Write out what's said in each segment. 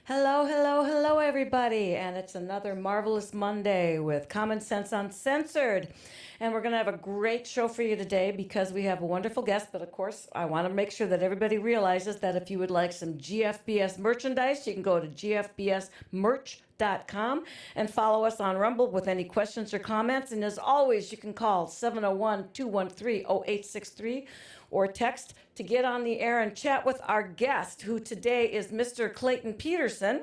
Hello, hello, hello, everybody. And it's another marvelous Monday with Common Sense Uncensored. And we're going to have a great show for you today because we have a wonderful guest. But of course, I want to make sure that everybody realizes that if you would like some GFBS merchandise, you can go to gfbsmerch.com and follow us on Rumble with any questions or comments. And as always, you can call 701-213-0863 or text to get on the air and chat with our guest, who today is Mr. Clayton Peterson.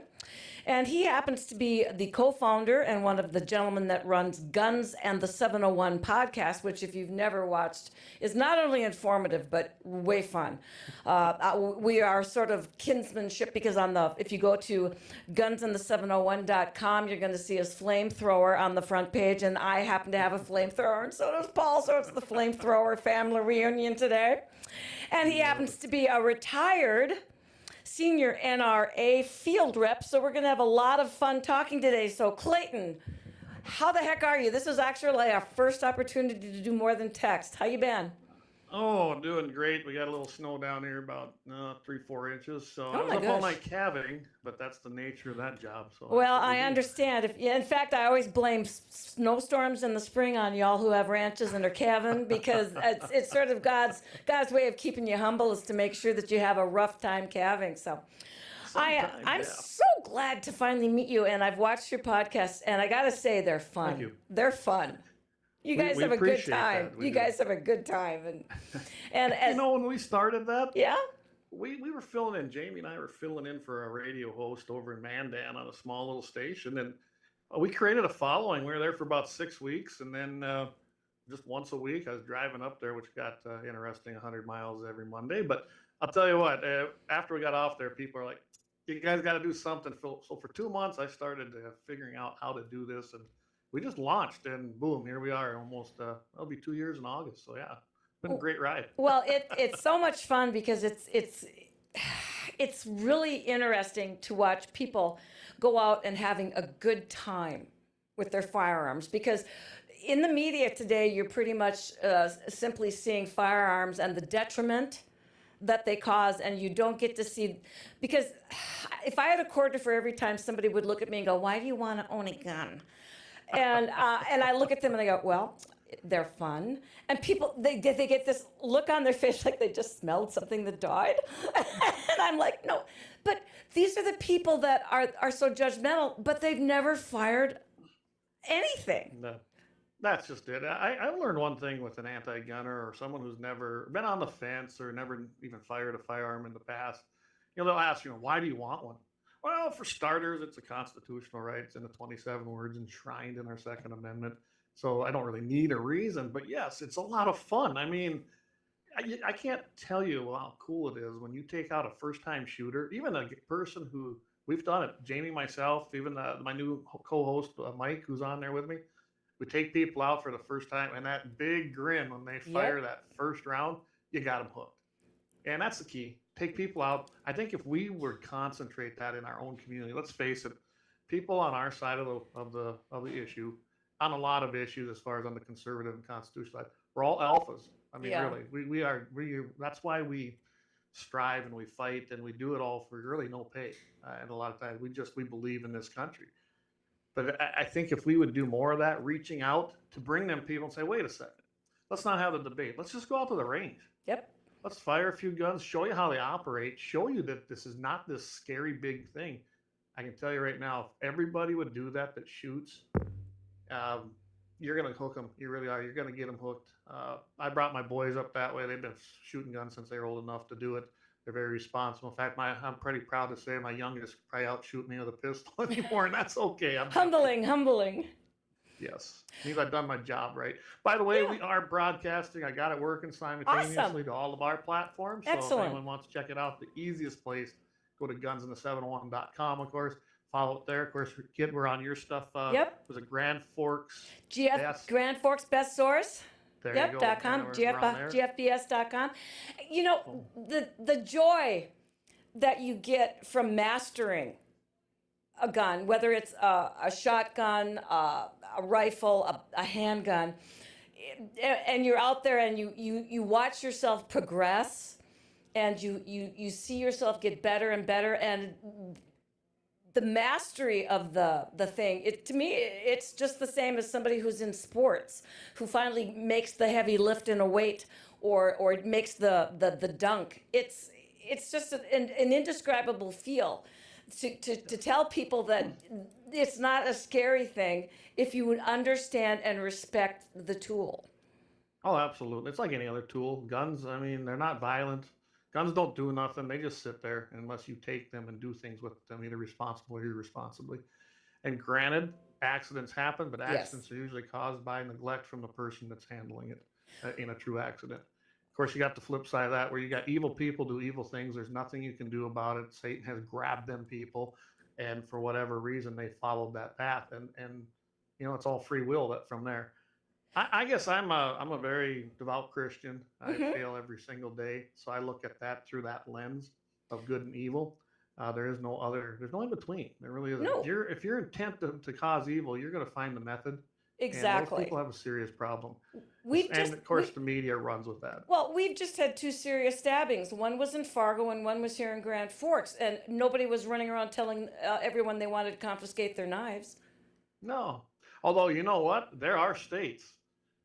And he happens to be the co-founder and one of the gentlemen that runs Guns and the 701 podcast, which, if you've never watched, is not only informative but way fun. We are sort of kinsmanship because if you go to gunsandthe701.com, you're going to see his flamethrower on the front page, and I happen to have a flamethrower, and so does Paul. So it's the flamethrower family reunion today, and he happens to be a retired senior NRA field rep, so we're going to have a lot of fun talking today. So Clayton, how the heck are you? This is actually our first opportunity to do more than text. How you been? Oh, I'm doing great. We got a little snow down here, about 3-4 inches. So I was my up all gosh. night calving, but that's the nature of that job. So Well, I understand. In fact, I always blame snowstorms in the spring on y'all who have ranches and are calving, because it's sort of God's way of keeping you humble, is to make sure that you have a rough time calving. So I'm so glad to finally meet you, and I've watched your podcast, and I got to say, they're fun. Thank you. They're fun. You guys We have a good appreciate time. that. We You do. guys have a good time, and as, when we started that, yeah. we were filling in. Jamie and I were filling in for a radio host over in Mandan on a small little station, and we created a following. We were there for about 6 weeks, and then just once a week, I was driving up there, which got interesting, 100 miles every Monday. But I'll tell you what, after we got off there, people are like, "You guys got to do something." So for 2 months, I started figuring out how to do this, and we just launched, and boom, here we are. Almost it'll be 2 years in August. So yeah, been a great ride. Well, it's so much fun because it's really interesting to watch people go out and having a good time with their firearms, because in the media today, you're pretty much simply seeing firearms and the detriment that they cause, and you don't get to see, because if I had a quarter for every time somebody would look at me and go, "Why do you want to own a gun?" And I look at them and I go, "Well, they're fun." And people, they get this look on their face like they just smelled something that died. And I'm like, no, but these are the people that are so judgmental, but they've never fired anything. No, that's just it. I learned one thing with an anti-gunner or someone who's never been on the fence or never even fired a firearm in the past. They'll ask, why do you want one? Well, for starters, it's a constitutional right. It's in the 27 words enshrined in our Second Amendment. So I don't really need a reason. But yes, it's a lot of fun. I mean, I can't tell you how cool it is when you take out a first-time shooter, even a person who, we've done it, Jamie, myself, even my new co-host, Mike, who's on there with me. We take people out for the first time, and that big grin when they fire that first round, you got them hooked. And that's the key. Take people out. I think if we would concentrate that in our own community, let's face it, people on our side of the issue, on a lot of issues as far as on the conservative and constitutional side, we're all alphas. I mean, really, we are. That's why we strive and we fight and we do it all for really no pay. And a lot of times we believe in this country. But I think if we would do more of that, reaching out to bring them people and say, "Wait a second, let's not have the debate. Let's just go out to the range. Yep. Let's fire a few guns, show you how they operate, show you that this is not this scary big thing." I can tell you right now, if everybody would do that shoots, you're going to hook them. You really are. You're going to get them hooked. I brought my boys up that way. They've been shooting guns since they were old enough to do it. They're very responsible. In fact, I'm pretty proud to say my youngest probably outshoot me with a pistol anymore, and that's okay. Humbling. Yes, means I've done my job right. By the way, we are broadcasting. I got it working simultaneously to all of our platforms. So Excellent. if anyone wants to check it out, the easiest place, go to gunsandthe701.com, of course. Follow it there. Of course, kid, we're on your stuff. Was it Grand Forks? Grand Forks Best Source? There you go. .com, GFBS.com. The joy that you get from mastering a gun, whether it's a shotgun, a rifle, a handgun, and you're out there and you watch yourself progress, and you see yourself get better and better, and the mastery of the thing, to me, it's just the same as somebody who's in sports, who finally makes the heavy lift in a weight, or makes the dunk. It's just an indescribable feel to tell people that it's not a scary thing if you would understand and respect the tool. Oh, absolutely. It's like any other tool. Guns, I mean, they're not violent. Guns don't do nothing. They just sit there unless you take them and do things with them, either responsibly or irresponsibly. And granted, accidents happen, but Yes. accidents are usually caused by neglect from the person that's handling it in a true accident. Of course, you got the flip side of that where you got evil people do evil things. There's nothing you can do about it. Satan has grabbed them people, and for whatever reason, they followed that path. And it's all free will that from there. I guess I'm a very devout Christian. I fail every single day, so I look at that through that lens of good and evil. There's no in between. There really isn't. No. If you're intent to cause evil, you're going to find the method. And Exactly. most people have a serious problem. We've And of course, the media runs with that. Well, we've just had 2 serious stabbings. One was in Fargo and one was here in Grand Forks, and nobody was running around telling everyone they wanted to confiscate their knives. No. Although, you know what? There are states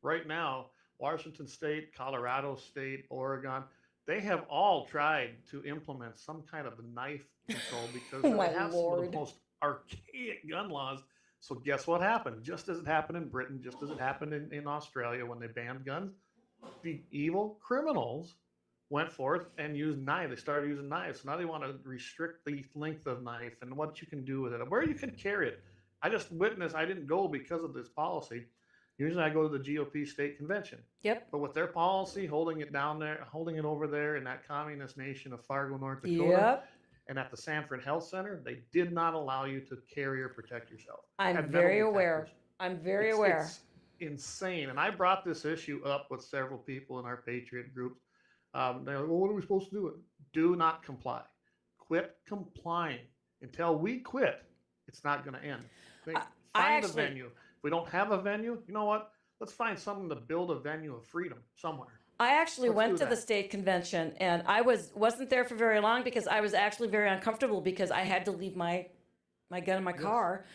right now, Washington State, Colorado State, Oregon, they have all tried to implement some kind of knife control because Oh, my they have some of Lord. the most archaic gun laws. So guess what happened? Just as it happened in Britain, just as it happened in Australia when they banned guns, the evil criminals went forth and used knives. They started using knives. So now they want to restrict the length of knife and what you can do with it, where you can carry it. I just witnessed, I didn't go because of this policy. Usually I go to the GOP state convention. Yep. But with their policy, holding it down there, holding it over there in that communist nation of Fargo, North Dakota, Yep. and at the Sanford Health Center, they did not allow you to carry or protect yourself. I'm Had very metal aware. detectors. I'm very aware. It's insane. And I brought this issue up with several people in our Patriot groups. They're like, well, what are we supposed to do? Do not comply. Quit complying. Until we quit, it's not going to end. Find a venue. If we don't have a venue, you know what? Let's find something to build a venue of freedom somewhere. I actually Let's went do to the that. state convention, and I wasn't there for very long because I was actually very uncomfortable because I had to leave my gun in my car.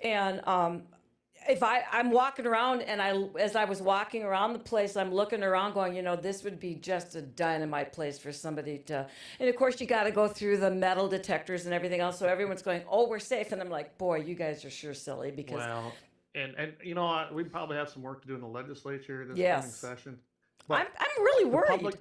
And if I'm walking around, and as I was walking around the place, I'm looking around going, this would be just a dynamite place for somebody to, and of course you got to go through the metal detectors and everything else. So everyone's going, oh, we're safe. And I'm like, boy, you guys are sure silly because. Well, and we probably have some work to do in the legislature this Yes. coming session. I'm really worried.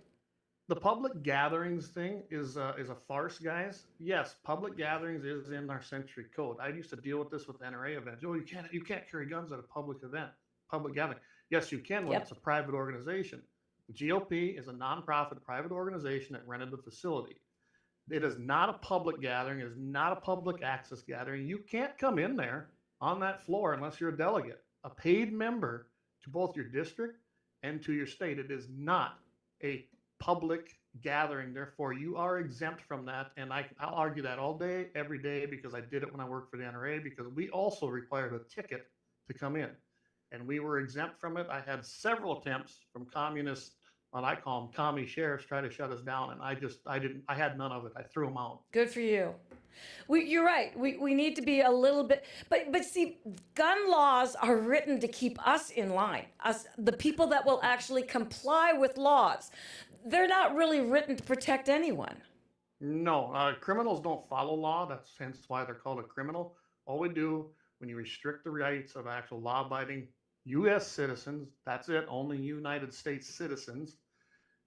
The public gatherings thing is a farce, guys. Yes, public gatherings is in our century code. I used to deal with this with NRA events. Oh, you can't carry guns at a public event, public gathering. Yes, you can when it's a private organization. The GOP is a nonprofit private organization that rented the facility. It is not a public gathering. It is not a public access gathering. You can't come in there on that floor unless you're a delegate, a paid member to both your district and to your state. It is not a public gathering. Therefore, you are exempt from that. And I'll argue that all day, every day, because I did it when I worked for the NRA, because we also required a ticket to come in. And we were exempt from it. I had several attempts from communists, what I call them commie sheriffs, try to shut us down. And I had none of it. I threw them out. Good for you. You're right. We need to be a little bit, but see, gun laws are written to keep us in line, the people that will actually comply with laws. They're not really written to protect anyone. No, criminals don't follow law. That's hence why they're called a criminal. All we do when you restrict the rights of actual law-abiding U.S. citizens, that's it, only United States citizens,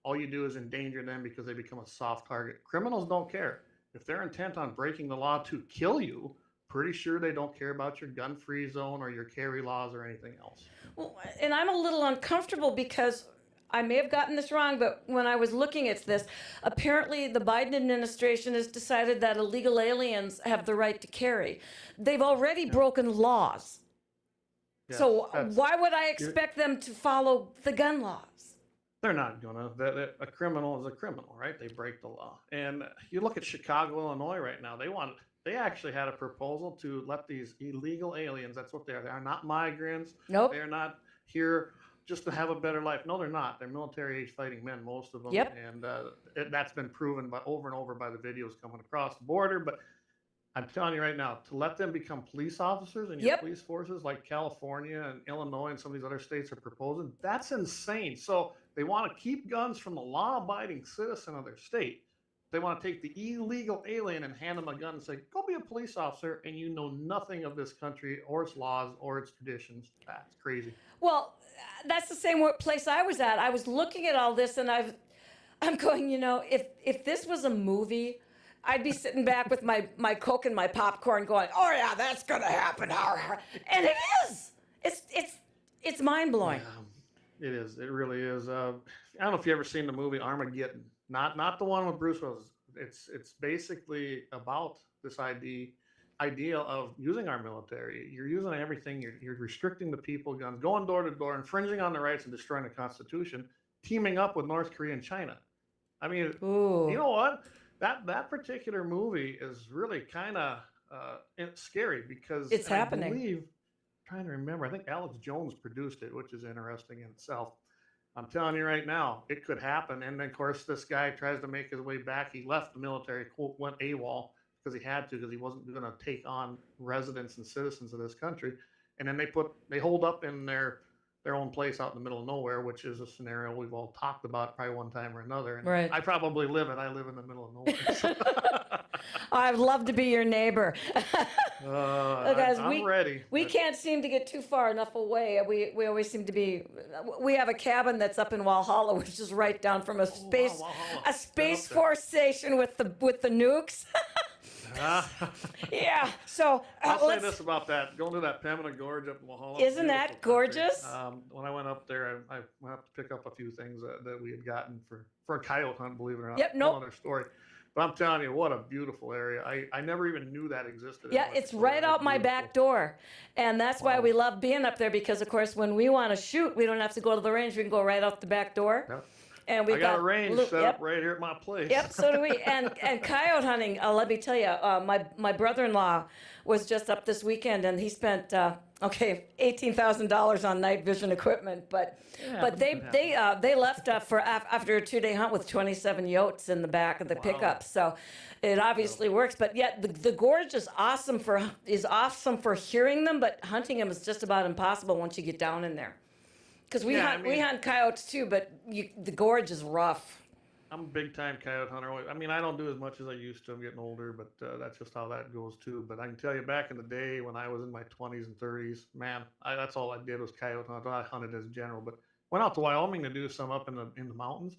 all you do is endanger them because they become a soft target. Criminals don't care. If they're intent on breaking the law to kill you, pretty sure they don't care about your gun-free zone or your carry laws or anything else. Well, and I'm a little uncomfortable because I may have gotten this wrong, but when I was looking at this, apparently the Biden administration has decided that illegal aliens have the right to carry. They've already broken laws. Yes, so why would I expect them to follow the gun laws? They're not gonna. A criminal is a criminal, right? They break the law. And you look at Chicago, Illinois right now. They actually had a proposal to let these illegal aliens, that's what they are. They are not migrants. Nope. They are not here just to have a better life. No, they're not. They're military-age fighting men, most of them. Yep. And that's been proven over and over by the videos coming across the border. But I'm telling you right now, to let them become police officers in your Yep. police forces like California and Illinois and some of these other states are proposing, that's insane. So they want to keep guns from the law-abiding citizen of their state. They want to take the illegal alien and hand them a gun and say, go be a police officer, and you know nothing of this country or its laws or its traditions. That's crazy. Well, that's the same place I was at. I was looking at all this, and I'm going, if this was a movie, I'd be sitting back with my Coke and my popcorn going, oh yeah, that's gonna happen. And it is. It's mind blowing. It is. It really is. I don't know if you ever seen the movie Armageddon. Not the one with Bruce Willis. It's basically about this idea of using our military. You're using everything. You're restricting the people, guns, going door to door, infringing on the rights and destroying the Constitution, teaming up with North Korea and China. I mean, Ooh. you know what? That particular movie is really kind of scary because It's happening. I believe, I'm trying to remember, I think Alex Jones produced it, which is interesting in itself. I'm telling you right now, it could happen. And then, of course, this guy tries to make his way back. He left the military, quote, went AWOL because he had to, because he wasn't going to take on residents and citizens of this country. And then they hold up in their own place out in the middle of nowhere, which is a scenario we've all talked about probably one time or another. And right. I probably live it. I live in the middle of nowhere. I'd love to be your neighbor. Guys, I'm ready. We can't seem to get too far enough away. We always seem to be. We have a cabin that's up in Walhalla, which is right down from a space force station with the nukes. Yeah. So I'll say this about that. Going to that Pembina Gorge up in Walhalla. Isn't that gorgeous? When I went up there, I went up to pick up a few things that we had gotten for a coyote hunt, believe it or not. Yep. Nope. Another story. But I'm telling you, what a beautiful area. I never even knew that existed. Yeah, it's right out my back door. And that's why we love being up there, because, of course, when we want to shoot, we don't have to go to the range. We can go right out the back door. Yep. And we got a range set up right here at my place. Yep, so do we. And coyote hunting, let me tell you, my brother-in-law was just up this weekend, and he spent $18,000 on night vision equipment. But they left after a 2-day hunt with 27 yotes in the back of the pickup. So it obviously works. But yet the gorge is awesome for hearing them, but hunting them is just about impossible once you get down in there. Because we hunt coyotes too, but the gorge is rough. I'm a big time coyote hunter. I mean, I don't do as much as I used to. I'm getting older, but that's just how that goes too. But I can tell you, back in the day when I was in my 20s and 30s, man, that's all I did was coyote hunt. I hunted as general, but went out to Wyoming to do some up in the mountains.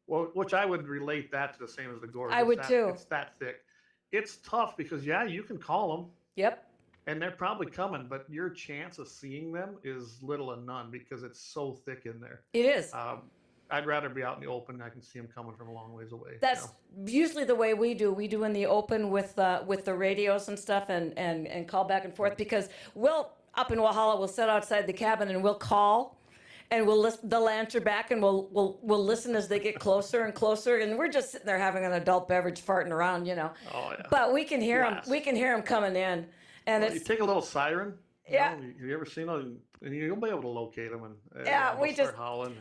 Well, which I would relate that to the same as the gorge. I would too. It's that thick. It's tough because you can call them. Yep. And they're probably coming, but your chance of seeing them is little and none because it's so thick in there. It is. I'd rather be out in the open. I can see them coming from a long ways away. That's usually the way we do. We do in the open with the radios and stuff, and call back and forth, because we'll up in Walhalla, we'll sit outside the cabin and we'll call, and they'll answer back, and we'll listen as they get closer and closer, and we're just sitting there having an adult beverage, farting around, Oh yeah. But we can hear them. We can hear them coming in. And you take a little siren. Yeah. Have you ever seen them? And you'll be able to locate them. And we just howling.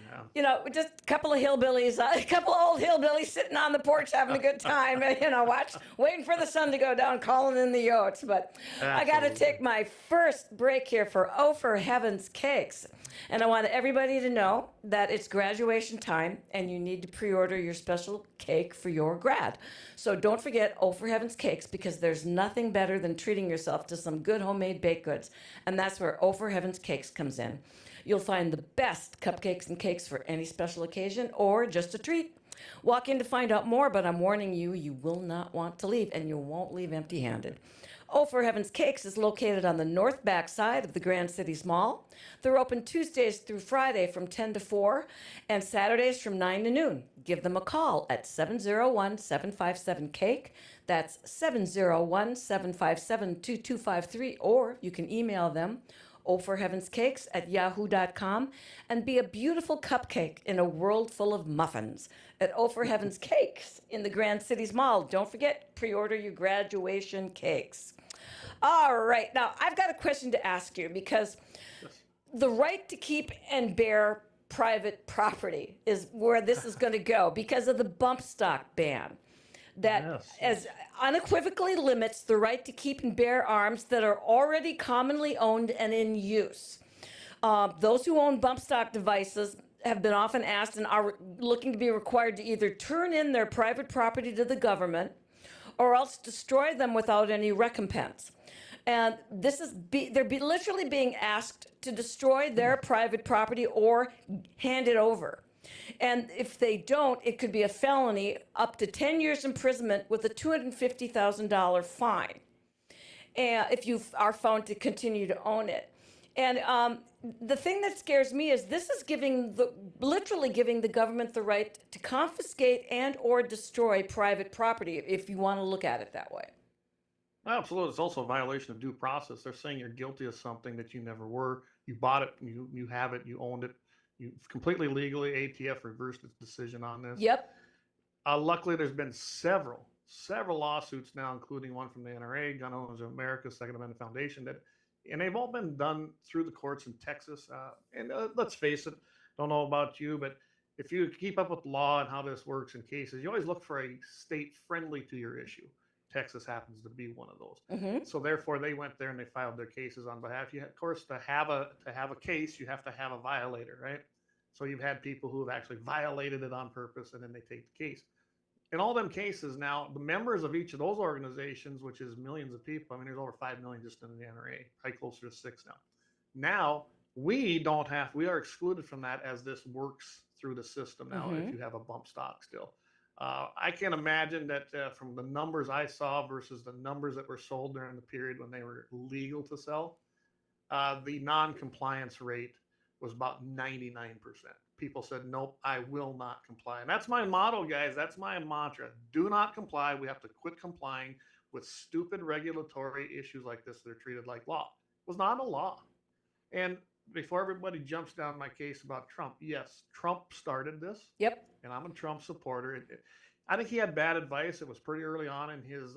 Just a couple of hillbillies, a couple of old hillbillies sitting on the porch having a good time. Waiting for the sun to go down, calling in the yotes. But I got to take my first break here for for Heaven's Cakes. And I want everybody to know that it's graduation time, and you need to pre-order your special cake for your grad. So don't forget for Heaven's Cakes, because there's nothing better than treating yourself to some good homemade baked goods. And that's where for Heaven's Cakes comes in. You'll find the best cupcakes and cakes for any special occasion or just a treat. Walk in to find out more, but I'm warning you, you will not want to leave, and you won't leave empty-handed. for Heaven's Cakes is located on the north back side of the Grand Cities Mall. They're open Tuesdays through Friday from 10 to 4 and Saturdays from 9 to noon. Give them a call at 701-757-CAKE. That's 701-757-2253, or you can email them oforheavenscakes@yahoo.com and be a beautiful cupcake in a world full of muffins at for Heaven's Cakes in the Grand Cities Mall. Don't forget, pre-order your graduation cakes. All right, now I've got a question to ask you, because the right to keep and bear private property is where this is going to go because of the bump stock ban. that Yes. as unequivocally limits the right to keep and bear arms that are already commonly owned and in use. Those who own bump stock devices have been often asked and are looking to be required to either turn in their private property to the government or else destroy them without any recompense. And this is they're literally being asked to destroy their private property or hand it over. And if they don't, it could be a felony, up to 10 years imprisonment with a $250,000 fine. And if you are found to continue to own it. And the thing that scares me is this is literally giving the government the right to confiscate and or destroy private property, if you want to look at it that way. Absolutely. It's also a violation of due process. They're saying you're guilty of something that you never were. You bought it, you have it, you owned it. You completely legally. ATF reversed its decision on this. Yep. Luckily, there's been several lawsuits now, including one from the NRA, Gun Owners of America, Second Amendment Foundation, and they've all been done through the courts in Texas. And let's face it, don't know about you, but if you keep up with law and how this works in cases, you always look for a state friendly to your issue. Texas happens to be one of those. Mm-hmm. So therefore, they went there and they filed their cases on behalf. You, of course, to have a case, you have to have a violator, right? So you've had people who have actually violated it on purpose, and then they take the case. In all them cases now, the members of each of those organizations, which is millions of people, I mean, there's over 5 million just in the NRA, probably closer to 6 now. Now, we are excluded from that as this works through the system now, if you have a bump stock still. I can imagine that from the numbers I saw versus the numbers that were sold during the period when they were legal to sell, the non-compliance rate was about 99%. People said, nope, I will not comply. And that's my motto, guys. That's my mantra. Do not comply. We have to quit complying with stupid regulatory issues like this that are treated like law. It was not a law. And before everybody jumps down my case about Trump, yes, Trump started this. Yep. And I'm a Trump supporter. I think he had bad advice. It was pretty early on in his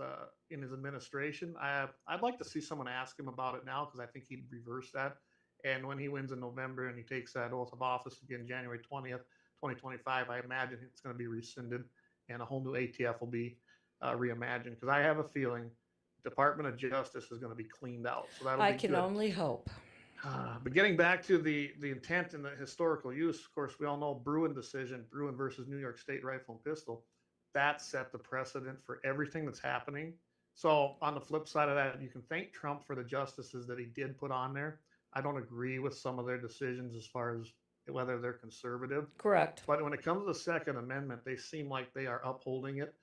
administration. I'd like to see someone ask him about it now, because I think he'd reverse that. And when he wins in November and he takes that oath of office again, January 20th, 2025, I imagine it's going to be rescinded and a whole new ATF will be reimagined. Because I have a feeling Department of Justice is going to be cleaned out. So that'll be good. I can only hope. But getting back to the intent and the historical use, of course, we all know Bruin decision, Bruin versus New York State Rifle and Pistol, that set the precedent for everything that's happening. So on the flip side of that, you can thank Trump for the justices that he did put on there. I don't agree with some of their decisions as far as whether they're conservative. Correct. But when it comes to the Second Amendment, they seem like they are upholding it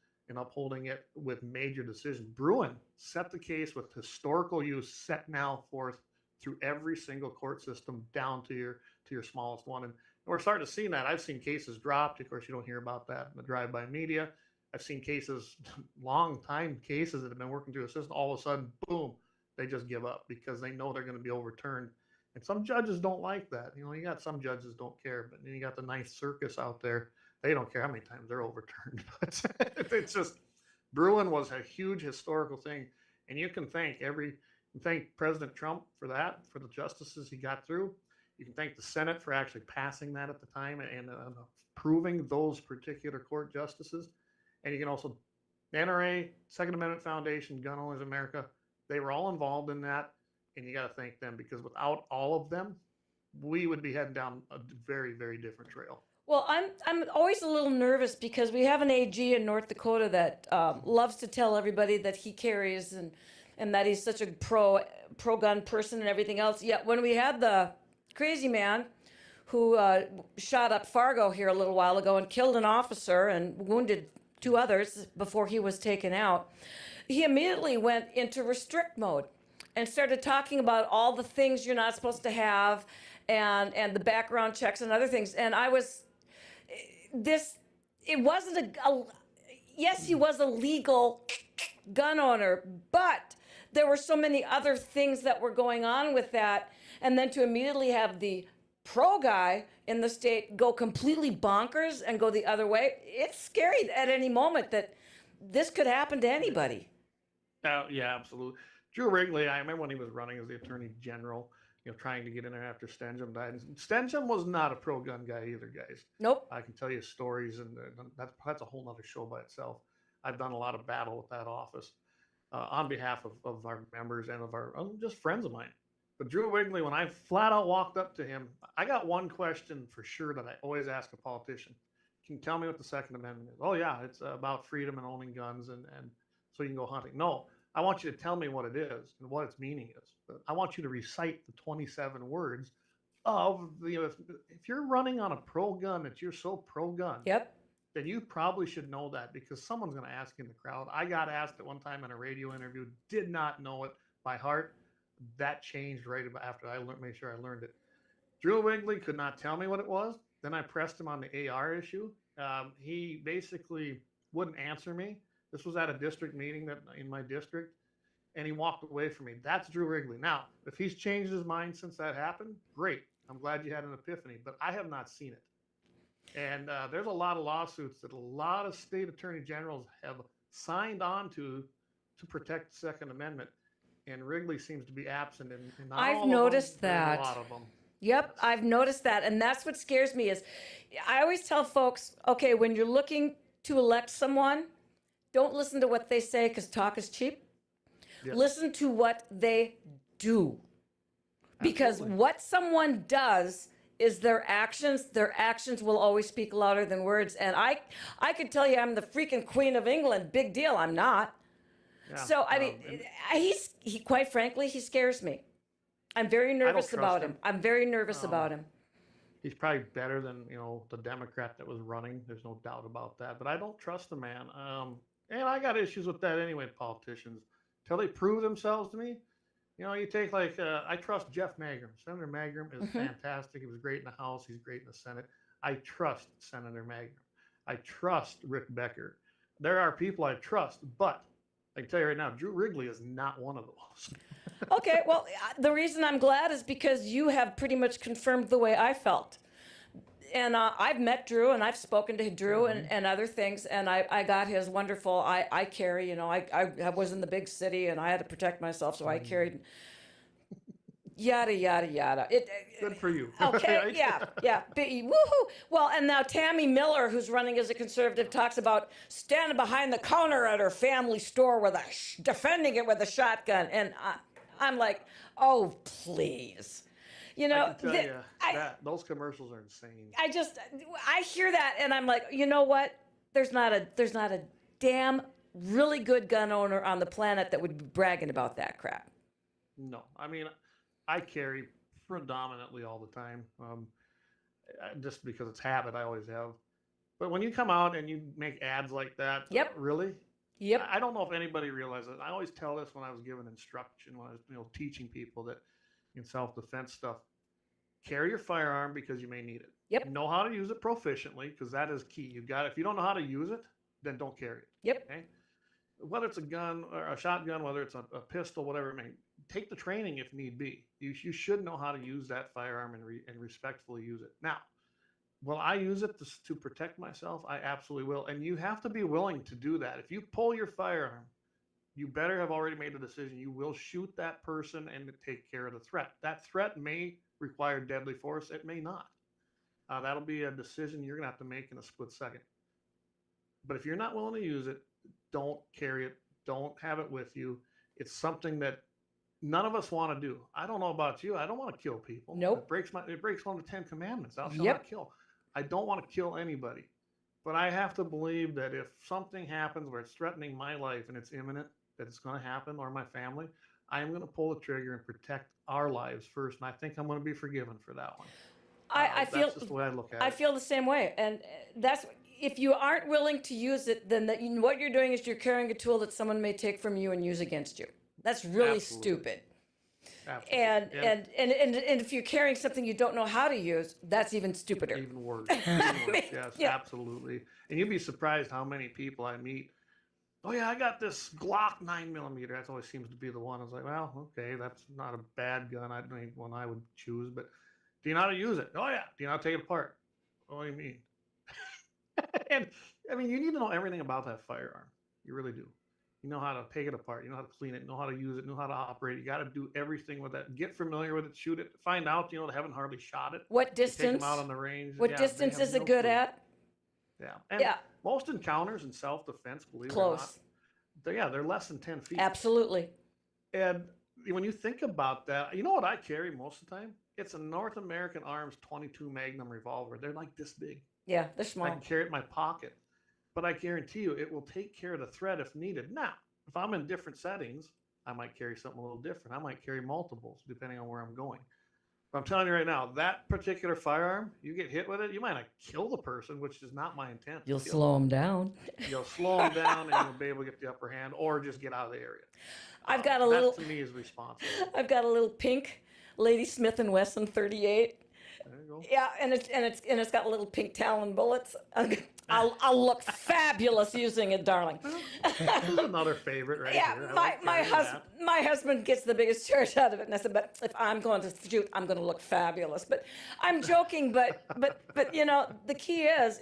with major decisions. Bruin set the case with historical use set now forth through every single court system down to your smallest one. And we're starting to see that. I've seen cases dropped. Of course, you don't hear about that in the drive-by media. I've seen cases, long time cases that have been working through the system. All of a sudden, boom, they just give up because they know they're going to be overturned. And some judges don't like that. You know, you got some judges don't care, but then you got the Ninth Circus out there. They don't care how many times they're overturned. But it's just, Bruin was a huge historical thing. And you can thank President Trump for that, for the justices he got through. You can thank the Senate for actually passing that at the time and approving those particular court justices. And you can also, NRA, Second Amendment Foundation, Gun Owners of America, they were all involved in that. And you got to thank them, because without all of them, we would be heading down a very, very different trail. Well, I'm always a little nervous because we have an AG in North Dakota that loves to tell everybody that he carries and that he's such a pro-gun person and everything else. Yet when we had the crazy man who shot up Fargo here a little while ago and killed an officer and wounded 2 others before he was taken out, he immediately went into restrict mode and started talking about all the things you're not supposed to have and the background checks and other things. And it wasn't yes, he was a legal gun owner, but there were so many other things that were going on with that. And then to immediately have the pro guy in the state go completely bonkers and go the other way, it's scary at any moment that this could happen to anybody. Yeah, absolutely. Drew Wrigley, I remember when he was running as the Attorney General, trying to get in there after Stenjum died. And Stenjum was not a pro-gun guy either, guys. Nope. I can tell you stories, and that's a whole nother show by itself. I've done a lot of battle with that office on behalf of our members and of our just friends of mine. But Drew Wigley, when I flat out walked up to him, I got one question for sure that I always ask a politician. Can you tell me what the Second Amendment is? Oh, yeah, it's about freedom and owning guns and so you can go hunting. No, I want you to tell me what it is and what its meaning is. I want you to recite the 27 words of if you're running on a pro gun, that you're so pro gun, Yep. then you probably should know that because someone's going to ask in the crowd. I got asked at one time in a radio interview, did not know it by heart. That changed right after I learned, made sure I learned it. Drew Wigley could not tell me what it was. Then I pressed him on the AR issue. He basically wouldn't answer me. This was at a district meeting in my district, and he walked away from me. That's Drew Wigley. Now, if he's changed his mind since that happened, great. I'm glad you had an epiphany, but I have not seen it. And there's a lot of lawsuits that a lot of state attorney generals have signed on to protect the Second Amendment. And Wrigley seems to be absent in not I've all of noticed them, that. a lot of them. Yep, I've noticed that. And that's what scares me is I always tell folks, okay, when you're looking to elect someone, don't listen to what they say because talk is cheap. Yeah. Listen to what they do. Because Absolutely. what someone does is their actions. Their actions will always speak louder than words. And I could tell you I'm the freaking Queen of England. Big deal. I'm not. Yeah, So, I mean, he quite frankly, he scares me. I'm very nervous about him. I'm very nervous about him. He's probably better than, the Democrat that was running. There's no doubt about that. But I don't trust the man. And I got issues with that anyway, politicians. Till they prove themselves to me. You take I trust Jeff Magrum. Senator Magrum is fantastic. He was great in the House. He's great in the Senate. I trust Senator Magrum. I trust Rick Becker. There are people I trust, but I can tell you right now, Drew Wigley is not one of those. Okay, well, the reason I'm glad is because you have pretty much confirmed the way I felt. And I've met Drew and I've spoken to Drew and other things, and I got his wonderful, I carry, I was in the big city and I had to protect myself, so I carried yada, yada, yada. Good for you. Okay, Right? yeah. Woohoo! Well, and now Tammy Miller, who's running as a conservative, talks about standing behind the counter at her family store with defending it with a shotgun. And I'm like, oh, please. I can tell you that those commercials are insane. I hear that and I'm like, you know what? There's not a damn really good gun owner on the planet that would be bragging about that crap. No, I mean, I carry predominantly all the time, just because it's habit. I always have. But when you come out and you make ads like that, Yep. Really? Yep. I don't know if anybody realizes it. I always tell this when I was giving instruction, when I was teaching people that in self-defense stuff, carry your firearm because you may need it. Yep. Know how to use it proficiently because that is key. If you don't know how to use it, then don't carry it. Yep. Okay. Whether it's a gun or a shotgun, whether it's a pistol, whatever it may, take the training if need be. You should know how to use that firearm and respectfully use it. Now, will I use it to protect myself? I absolutely will. And you have to be willing to do that. If you pull your firearm, you better have already made a decision. You will shoot that person and take care of the threat. That threat may require deadly force. It may not. That'll be a decision you're going to have to make in a split second. But if you're not willing to use it, don't carry it. Don't have it with you. It's something that none of us want to do. I don't know about you. I don't want to kill people. Nope. It breaks one of the 10 commandments. Thou shalt Yep. not kill. I don't want to kill anybody. But I have to believe that if something happens where it's threatening my life and it's imminent, that it's going to happen, or my family, I am going to pull the trigger and protect our lives first. And I think I'm going to be forgiven for that one. I feel That's just the way I look at it. I feel the same way, and that's if you aren't willing to use it, then what you're doing is you're carrying a tool that someone may take from you and use against you. That's really Absolutely. stupid. Absolutely. And if you're carrying something you don't know how to use, that's even stupider. Even worse. Even worse. Yes, Yeah. absolutely. And you'd be surprised how many people I meet. Oh yeah, I got this Glock 9mm. That always seems to be the one. I was like, well, okay, that's not a bad gun. I don't one I would choose, but do you know how to use it? Oh yeah. Do you know how to take it apart? What do you mean? And I mean, you need to know everything about that firearm. You really do. You know how to take it apart. You know how to clean it. Know how to use it. Know how to operate it. You got to do everything with that. Get familiar with it. Shoot it. Find out. They haven't hardly shot it. What You take distance? them out on the range. What Yeah, they distance have is it no good clue. at? Yeah. And Yeah, most encounters in self-defense, believe it or not, close. they're less than 10 feet. Absolutely. And when you think about that, you know what I carry most of the time? It's a North American Arms 22 Magnum revolver. They're like this big. Yeah, they're I can small. carry it in my pocket, but I guarantee you it will take care of the threat if needed. Now, if I'm in different settings, I might carry something a little different. I might carry multiples depending on where I'm going. But I'm telling you right now, that particular firearm, you get hit with it, you might not kill the person, which is not my intent. You'll To kill slow them down. them. You'll slow them down, and you'll be able to get the upper hand, or just get out of the area. I've got a That little, to me is responsible. I've got a little pink Lady Smith and Wesson 38. There you go. Yeah, and it's got little pink Talon bullets. I'll look fabulous using it, darling. This is another favorite right Yeah, here. I my like my carrying husband that. my husband gets the biggest charge out of it, and I said, but if I'm going to shoot, I'm going to look fabulous. But I'm joking, but you know, the key is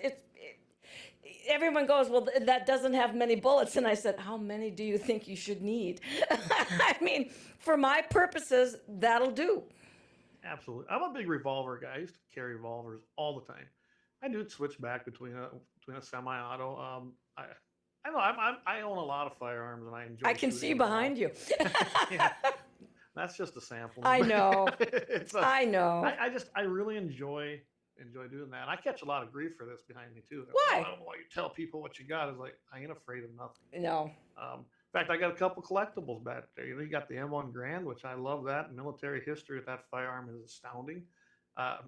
everyone goes, well, that doesn't have many bullets, and I said, how many do you think you should need? I mean, for my purposes, that'll do. Absolutely. I'm a big revolver guy. I used to carry revolvers all the time. I do switch back between a semi-auto. I know I own a lot of firearms and I enjoy. I can shooting see them all. behind you. Yeah, that's just a sample. I know. It's I know. I really enjoy doing that. And I catch a lot of grief for this behind me too. Why? I don't know why you tell people what you got. Is like I ain't afraid of nothing. No. In fact, I got a couple collectibles back there. You got the M1 Grand, which I love that. Military history of that firearm is astounding. I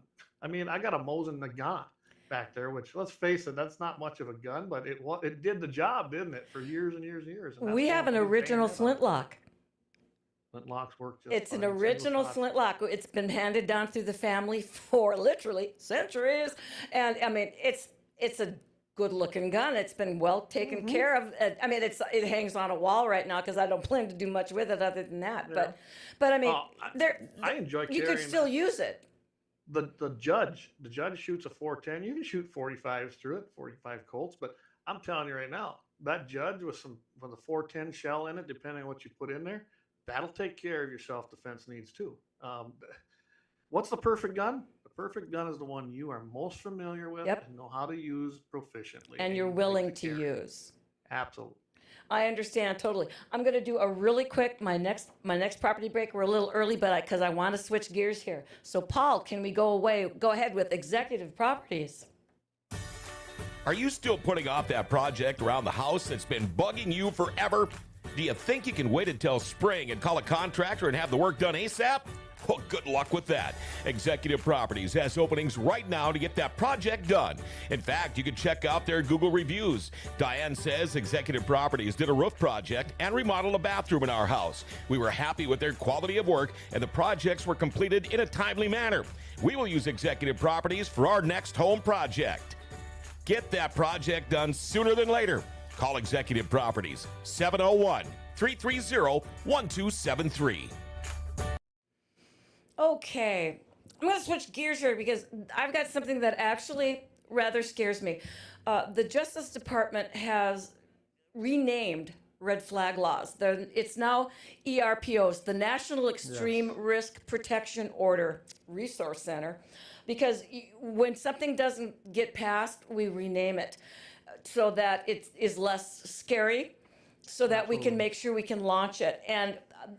mean, I got a Mosin Nagant back there, which let's face it, that's not much of a gun, but it did the job, didn't it, for years and years and years. And We have an original flintlock. Flintlocks work just It's an fine. Single original shot. flintlock. It's been handed down through the family for literally centuries, and I mean, it's a good-looking gun. It's been well taken care of. I mean, it hangs on a wall right now because I don't plan to do much with it other than that. Yeah. But I mean, Oh, I enjoy you could carrying still use it. the judge shoots a 410. You can shoot 45s through it, 45 Colts, but I'm telling you right now, that judge with a 410 shell in it, depending on what you put in there, that'll take care of your self-defense needs too. What's the perfect gun? The perfect gun is the one you are most familiar with Yep. and know how to use proficiently. And you're you like willing to carry. use. Absolutely. I understand totally. I'm going to do a really quick my next property break. We're a little early, but because I want to switch gears here. So Paul, can we go ahead with executive properties? Are you still putting off that project around the house that's been bugging you forever? Do you think you can wait until spring and call a contractor and have the work done ASAP? Well, good luck with that. Executive Properties has openings right now to get that project done. In fact, you can check out their Google reviews. Diane says Executive Properties did a roof project and remodeled a bathroom in our house. We were happy with their quality of work, and the projects were completed in a timely manner. We will use Executive Properties for our next home project. Get that project done sooner than later. Call Executive Properties, 701-330-1273. Okay, I'm going to switch gears here because I've got something that actually rather scares me. The Justice Department has renamed red flag laws. It's now ERPOs, the National Extreme Risk Protection Order Resource Center, because when something doesn't get passed, we rename it so that it is less scary, so that we can make sure we can launch it. And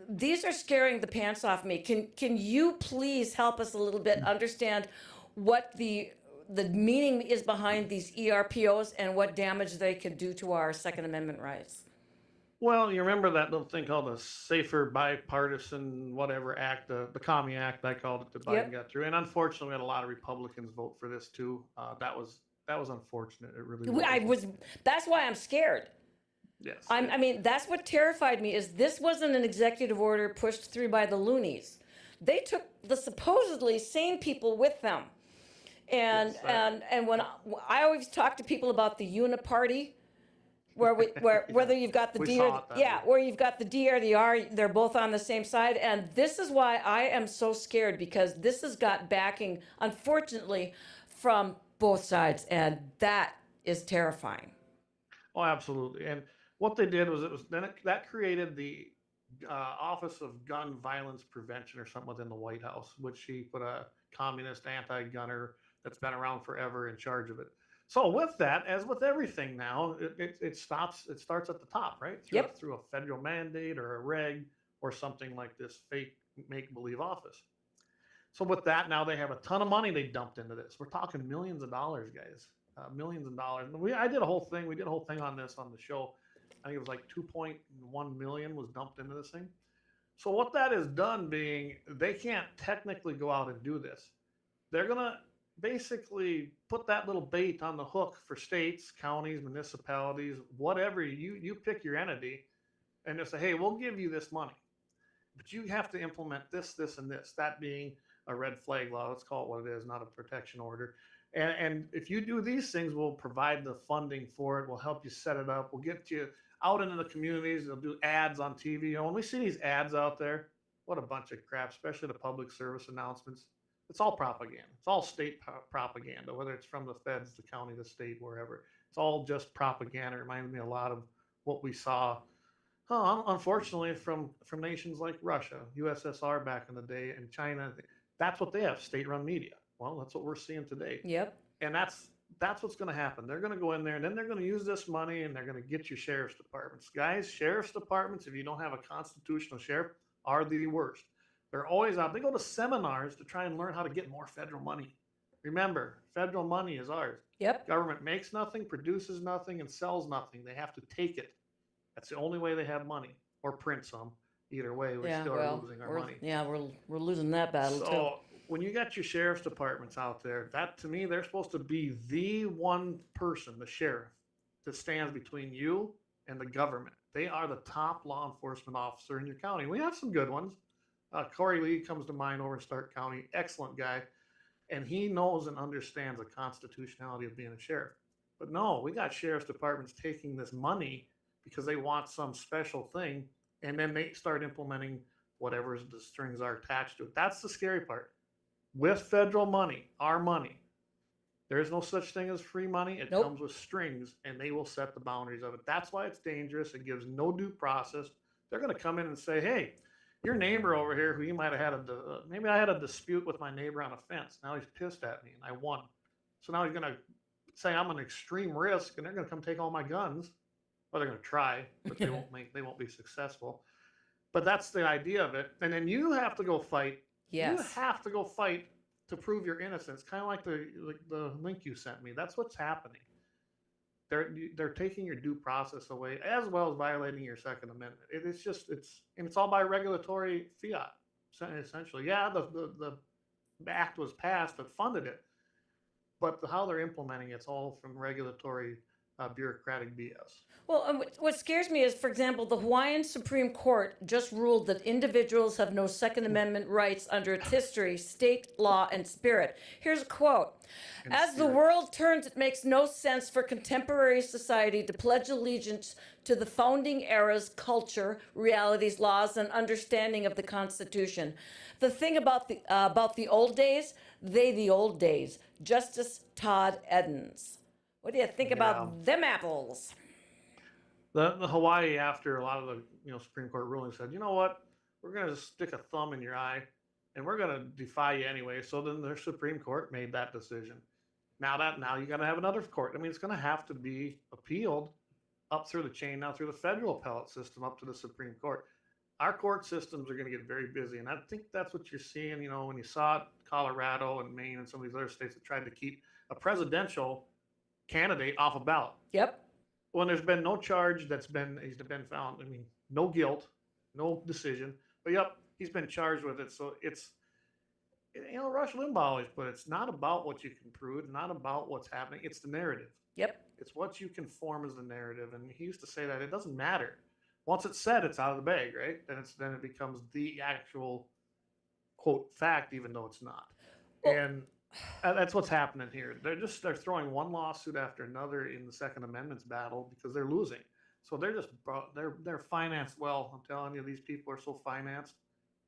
these are scaring the pants off me. Can you please help us a little bit understand what the meaning is behind these ERPOs and what damage they could do to our Second Amendment rights? Well, you remember that little thing called the Safer Bipartisan Whatever Act, the Commie Act, I called it, that Biden got through. And unfortunately, we had a lot of Republicans vote for this too. That was unfortunate. It really was. That's why I'm scared. Yes. I mean, that's what terrified me is this wasn't an executive order pushed through by the loonies. They took the supposedly sane people with them. And and when I always talk to people about the uniparty, where whether you've got the D or where you've got the D or the R, they're both on the same side. And this is why I am so scared, because this has got backing, unfortunately, from both sides, and that is terrifying. Oh, absolutely. And what they did was that created the Office of Gun Violence Prevention or something within the White House, which she put a communist anti-gunner that's been around forever in charge of it. So with that, as with everything now, it starts at the top, right? Yep. Through a federal mandate or a reg or something like this fake make-believe office. So with that, now they have a ton of money they dumped into this. We're talking millions of dollars, guys, millions of dollars. I did a whole thing. We did a whole thing on this on the show. I think it was like 2.1 million was dumped into this thing. So what that has done being they can't technically go out and do this. They're gonna basically put that little bait on the hook for states, counties, municipalities, whatever you pick your entity, and just say, hey, we'll give you this money, but you have to implement this, this, and this. That being a red flag law. Let's call it what it is, not a protection order. And if you do these things, we'll provide the funding for it. We'll help you set it up. We'll get you out into the communities. They'll do ads on TV. You know, when we see these ads out there, what a bunch of crap, especially the public service announcements. It's all propaganda. It's all state propaganda, whether it's from the feds, the county, the state, wherever. It's all just propaganda. It reminds me a lot of what we saw, unfortunately, from nations like Russia, USSR back in the day, and China. That's what they have, state-run media. Well, that's what we're seeing today. Yep. And that's what's going to happen. They're going to go in there, and then they're going to use this money, and they're going to get your sheriff's departments. Guys, sheriff's departments, if you don't have a constitutional sheriff, are the worst. They're always out. They go to seminars to try and learn how to get more federal money. Remember, federal money is ours. Yep. Government makes nothing, produces nothing, and sells nothing. They have to take it. That's the only way they have money, or print some. Either way, we still are losing our money. Yeah, we're losing that battle too. When you got your sheriff's departments out there, that to me, they're supposed to be the one person, the sheriff, that stands between you and the government. They are the top law enforcement officer in your county. We have some good ones. Corey Lee comes to mind over in Stark County. Excellent guy. And he knows and understands the constitutionality of being a sheriff. But no, we got sheriff's departments taking this money because they want some special thing. And then they start implementing whatever the strings are attached to it. That's the scary part. With federal money, our money, there's no such thing as free money. It comes with strings, and they will set the boundaries of it. That's why it's dangerous. It gives no due process. They're going to come in and say, hey, your neighbor over here, who you might have had maybe I had a dispute with my neighbor on a fence. Now he's pissed at me, and I won. So now he's going to say I'm an extreme risk, and they're going to come take all my guns. Well, they're going to try, but they won't be successful. But that's the idea of it. And then you have to go fight. Yes. You have to go fight to prove your innocence. Kind of like the link you sent me. That's what's happening. They're taking your due process away, as well as violating your Second Amendment. It's all by regulatory fiat, essentially. Yeah, the act was passed that funded it, but how they're implementing it's all from regulatory bureaucratic BS. Well, what scares me is, for example, the Hawaiian Supreme Court just ruled that individuals have no Second Amendment rights under its history, state law, and spirit. Here's a quote. As the world turns, it makes no sense for contemporary society to pledge allegiance to the founding era's culture, realities, laws, and understanding of the Constitution. The thing about the old days, the old days. Justice Todd Edens. What do you think about them apples? The Hawaii, after a lot of the Supreme Court rulings, said, you know what, we're going to stick a thumb in your eye, and we're going to defy you anyway. So then their Supreme Court made that decision. Now you got to have another court. I mean, it's going to have to be appealed up through the chain, now through the federal appellate system, up to the Supreme Court. Our court systems are going to get very busy, and I think that's what you're seeing. When you saw Colorado and Maine and some of these other states that tried to keep a presidential candidate off a ballot. Yep. When there's been no charge he's been found. I mean, no guilt, no decision. But yep, he's been charged with it. So it's, Rush Limbaugh always put it's not about what you can prove, not about what's happening. It's the narrative. Yep. It's what you can form as the narrative. And he used to say that it doesn't matter. Once it's said, it's out of the bag, right? Then it becomes the actual quote fact, even though it's not. And that's what's happening here. They're throwing one lawsuit after another in the Second Amendment's battle because they're losing. So they're financed well. I'm telling you, these people are so financed.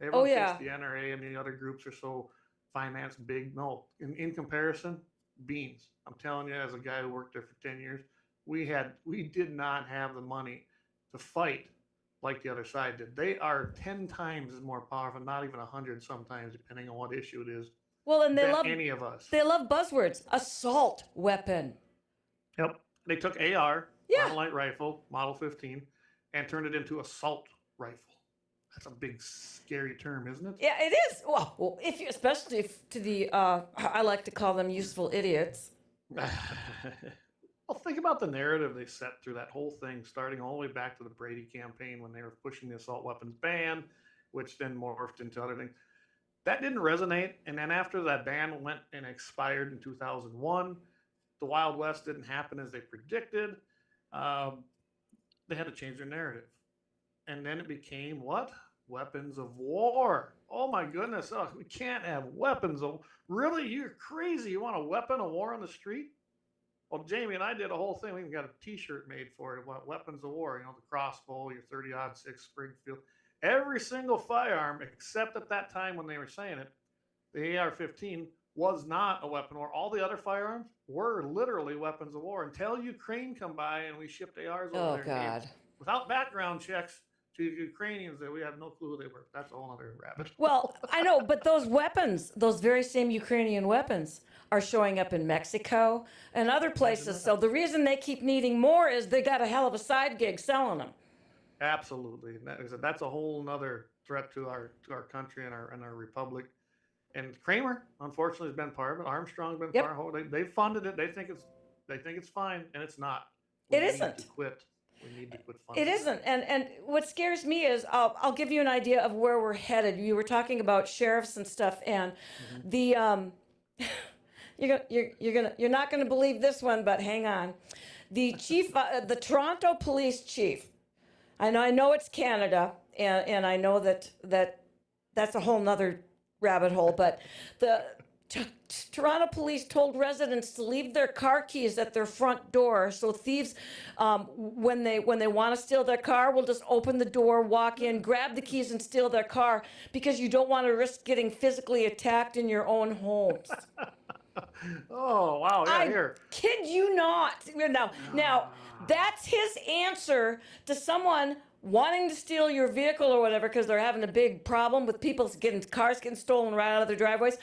Everyone thinks the NRA and the other groups are so financed big. No, in comparison, beans. I'm telling you, as a guy who worked there for 10 years, we did not have the money to fight like the other side did. They are 10 times more powerful, not even 100 sometimes, depending on what issue it is. Well, and they love any of us. They love buzzwords. Assault weapon. Yep. They took AR, Yeah. light rifle, Model 15, and turned it into assault rifle. That's a big, scary term, isn't it? Yeah, it is. Well, if you, especially if to the, I like to call them useful idiots. Well, think about the narrative they set through that whole thing, starting all the way back to the Brady campaign when they were pushing the assault weapons ban, which then morphed into other things. That didn't resonate. And then after that ban went and expired in 2001, the Wild West didn't happen as they predicted. They had to change their narrative. And then it became what? Weapons of war. Oh my goodness. Oh, we can't have weapons of really? You're crazy. You want a weapon of war on the street? Well, Jamie and I did a whole thing. We even got a T-shirt made for it. What weapons of war? You know, the crossbow, your 30-06 Springfield, every single firearm, except at that time when they were saying it, the AR-15 was not a weapon of war. All the other firearms were literally weapons of war until Ukraine come by and we shipped ARs over Oh, there. God. Without background checks to Ukrainians that we have no clue who they were. That's a whole other rabbit. Well, I know, but those weapons, those very same Ukrainian weapons, are showing up in Mexico and other places. So the reason they keep needing more is they got a hell of a side gig selling them. Absolutely. That's a whole nother threat to our country and our republic. And Kramer, unfortunately, has been part of it. Armstrong's been part of it. They funded it. They think it's fine, and it's not. It isn't. To quit. We need to quit funding. It isn't. And what scares me is I'll give you an idea of where we're headed. You were talking about sheriffs and stuff, and the you're not gonna believe this one, but hang on. The chief, the Toronto police chief. I know it's Canada, and I know that's a whole nother rabbit hole, but the Toronto police told residents to leave their car keys at their front door, so thieves, when they want to steal their car, will just open the door, walk in, grab the keys, and steal their car because you don't want to risk getting physically attacked in your own homes. Oh wow! Yeah, here. Kid you not. Now that's his answer to someone wanting to steal your vehicle or whatever because they're having a big problem with cars getting stolen right out of their driveways.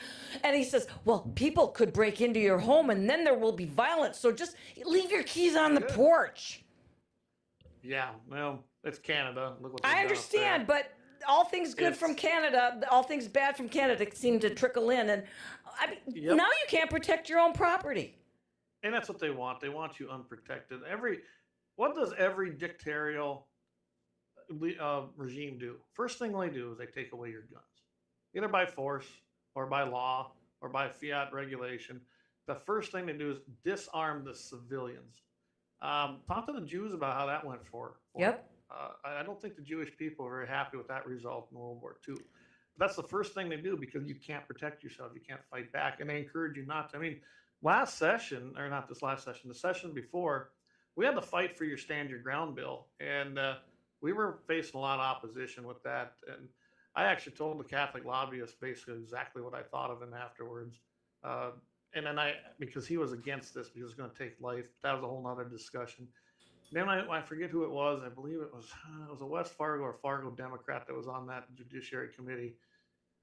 And he says, well, people could break into your home and then there will be violence. So just leave your keys on the porch. Yeah, well, it's Canada. Look what I understand, but all things good from Canada, all things bad from Canada seem to trickle in. And I mean, now you can't protect your own property. And that's what they want. They want you unprotected. What does every dictatorial regime do? First thing they do is they take away your guns, either by force or by law or by fiat regulation. The first thing they do is disarm the civilians. Talk to the Jews about how that went for. Yep. I don't think the Jewish people are very happy with that result in World War II. But that's the first thing they do because you can't protect yourself. You can't fight back. And they encourage you not to. I mean, last session, or not this last session, the session before, we had to fight for your stand your ground bill. And we were facing a lot of opposition with that. And I actually told the Catholic lobbyist basically exactly what I thought of him afterwards. And then because he was against this because it's going to take life. That was a whole nother discussion. Then I forget who it was. I believe it was a West Fargo or Fargo Democrat that was on that Judiciary Committee.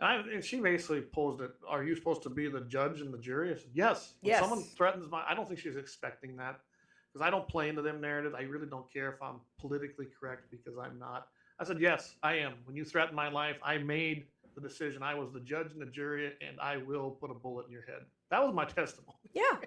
And she basically posed it. Are you supposed to be the judge and the jury? I said, yes. When someone threatens I don't think she's expecting that because I don't play into them narratives. I really don't care if I'm politically correct because I'm not. I said, yes, I am. When you threaten my life, I made the decision. I was the judge and the jury, and I will put a bullet in your head. That was my testimony. Yeah.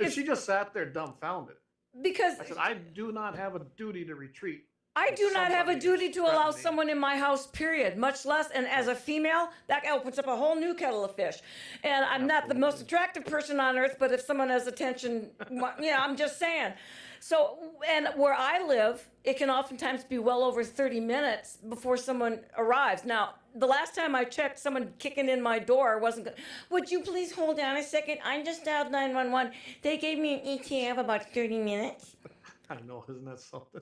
And she just sat there dumbfounded. Because I said, I do not have a duty to retreat. I do not have a duty to allow someone in my house, period, much less. And as a female, that opens up a whole new kettle of fish. And I'm not the most attractive person on earth, but if someone has attention, I'm just saying. So, and where I live, it can oftentimes be well over 30 minutes before someone arrives. Now, the last time I checked, someone kicking in my door wasn't good. Would you please hold on a second? I just dialed 911. They gave me an ETA of about 30 minutes. I know, isn't that something?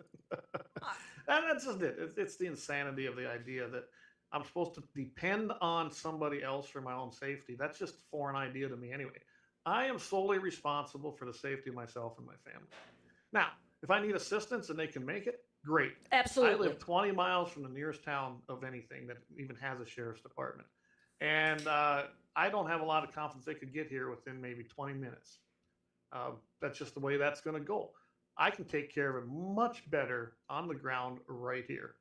And that's just it. It's the insanity of the idea that I'm supposed to depend on somebody else for my own safety. That's just a foreign idea to me anyway. I am solely responsible for the safety of myself and my family. Now, if I need assistance and they can make it, great. Absolutely. I live 20 miles from the nearest town of anything that even has a sheriff's department. And I don't have a lot of confidence they could get here within maybe 20 minutes. That's just the way that's going to go. I can take care of it much better on the ground right here.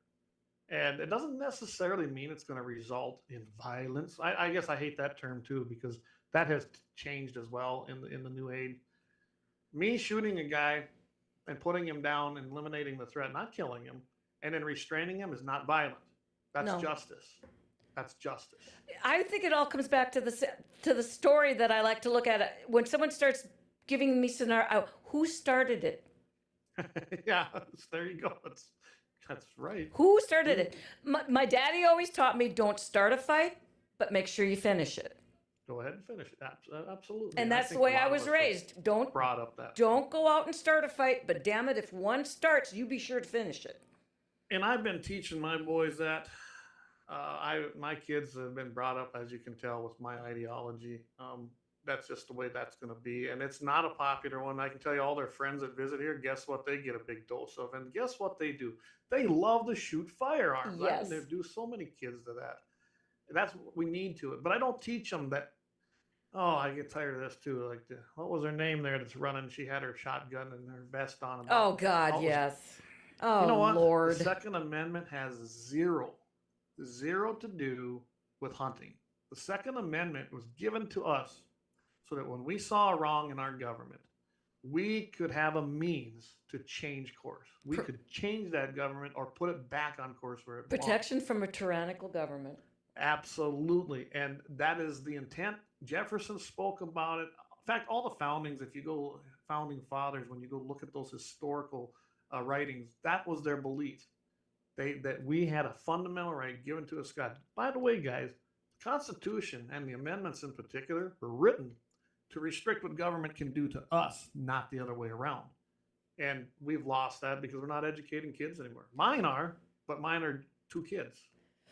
And it doesn't necessarily mean it's going to result in violence. I guess I hate that term too, because that has changed as well in the new age. Me shooting a guy and putting him down and eliminating the threat, not killing him, and then restraining him is not violent. That's No. justice. That's justice. I think it all comes back to the story that I like to look at. When someone starts giving me scenario, who started it? Yeah, there you go. That's right. Who started it? My daddy always taught me, don't start a fight, but make sure you finish it. Go ahead and finish it. Absolutely. And I that's the think a way lot I of was us have raised. brought up that. Don't go out and start a fight, but damn it, if one starts, you be sure to finish it. And I've been teaching my boys that. My kids have been brought up, as you can tell, with my ideology. That's just the way that's going to be. And it's not a popular one. I can tell you, all their friends that visit here, guess what they get a big dose of? And guess what they do? They love to shoot firearms. Yes. They do so many kids to that. That's what we need to it. But I don't teach them that. Oh, I get tired of this too. Like, what was her name there that's running? She had her shotgun and her vest on. Oh, God, was- yes. Oh, You know what? Lord. The Second Amendment has zero to do with hunting. The Second Amendment was given to us so that when we saw a wrong in our government, we could have a means to change course. We could change that government or put it back on course where it belongs. Protection from a tyrannical government. Absolutely. And that is the intent. Jefferson spoke about it. In fact, all the founding fathers, when you go look at those historical writings, that was their belief. That we had a fundamental right given to us God. By the way, guys, the Constitution and the amendments in particular were written to restrict what government can do to us, not the other way around. And we've lost that because we're not educating kids anymore. Mine are, but mine are 2 kids.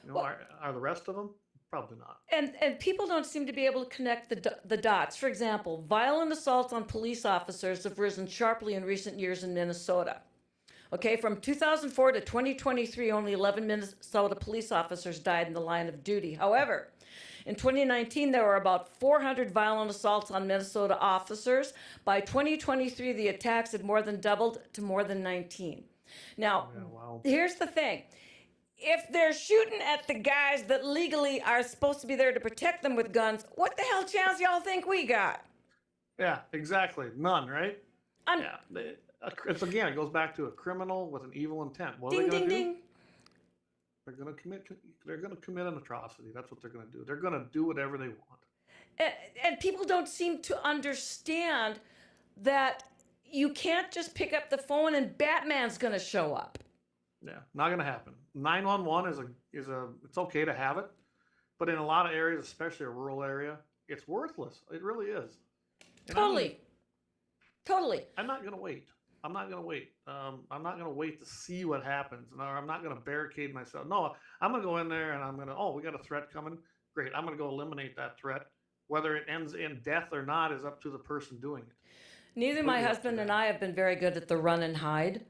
Well, are the rest of them? Probably not. And people don't seem to be able to connect the dots. For example, violent assaults on police officers have risen sharply in recent years in Minnesota. Okay, from 2004 to 2023, only 11 Minnesota police officers died in the line of duty. However, in 2019, there were about 400 violent assaults on Minnesota officers. By 2023, the attacks had more than doubled to more than 19. Now, Yeah, wow. here's the thing. If they're shooting at the guys that legally are supposed to be there to protect them with guns, what the hell chance y'all think we got? Yeah, exactly. None, right? I'm- Yeah. It goes back to a criminal with an evil intent. What are Ding, they ding, going to do? ding. They're going to commit an atrocity. That's what they're going to do. They're going to do whatever they want. And people don't seem to understand that you can't just pick up the phone and Batman's going to show up. Yeah, not going to happen. 911 it's okay to have it, but in a lot of areas, especially a rural area, it's worthless. It really is. And Totally. I'm not going to wait. I'm not going to wait. I'm not going to wait to see what happens. No, I'm not going to barricade myself. No, I'm going to go in there and I'm going to, we got a threat coming. Great. I'm going to go eliminate that threat. Whether it ends in death or not is up to the person doing it. Neither my Completely up to husband and them. I have been very good at the run and hide.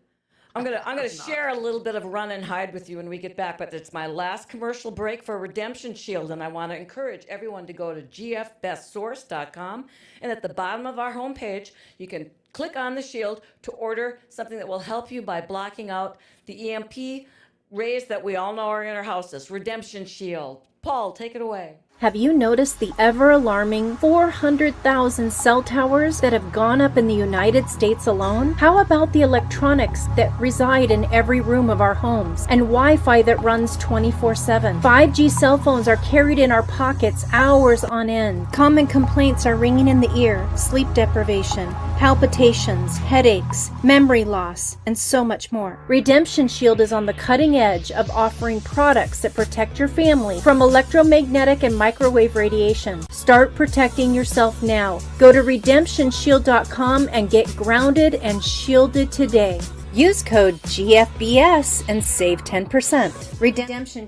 I'm gonna share a little bit of run and hide with you when we get back, but it's my last commercial break for Redemption Shield, and I want to encourage everyone to go to gfbestsource.com, and at the bottom of our homepage, you can click on the shield to order something that will help you by blocking out the EMP rays that we all know are in our houses. Redemption Shield. Paul, take it away. Have you noticed the ever-alarming 400,000 cell towers that have gone up in the United States alone? How about the electronics that reside in every room of our homes and Wi-Fi that runs 24/7? 5G cell phones are carried in our pockets hours on end. Common complaints are ringing in the ear: sleep deprivation, palpitations, headaches, memory loss, and so much more. Redemption Shield is on the cutting edge of offering products that protect your family from electromagnetic and microwave radiation. Start protecting yourself now. Go to redemptionshield.com and get grounded and shielded today. Use code GFBS and save 10%. Redemption.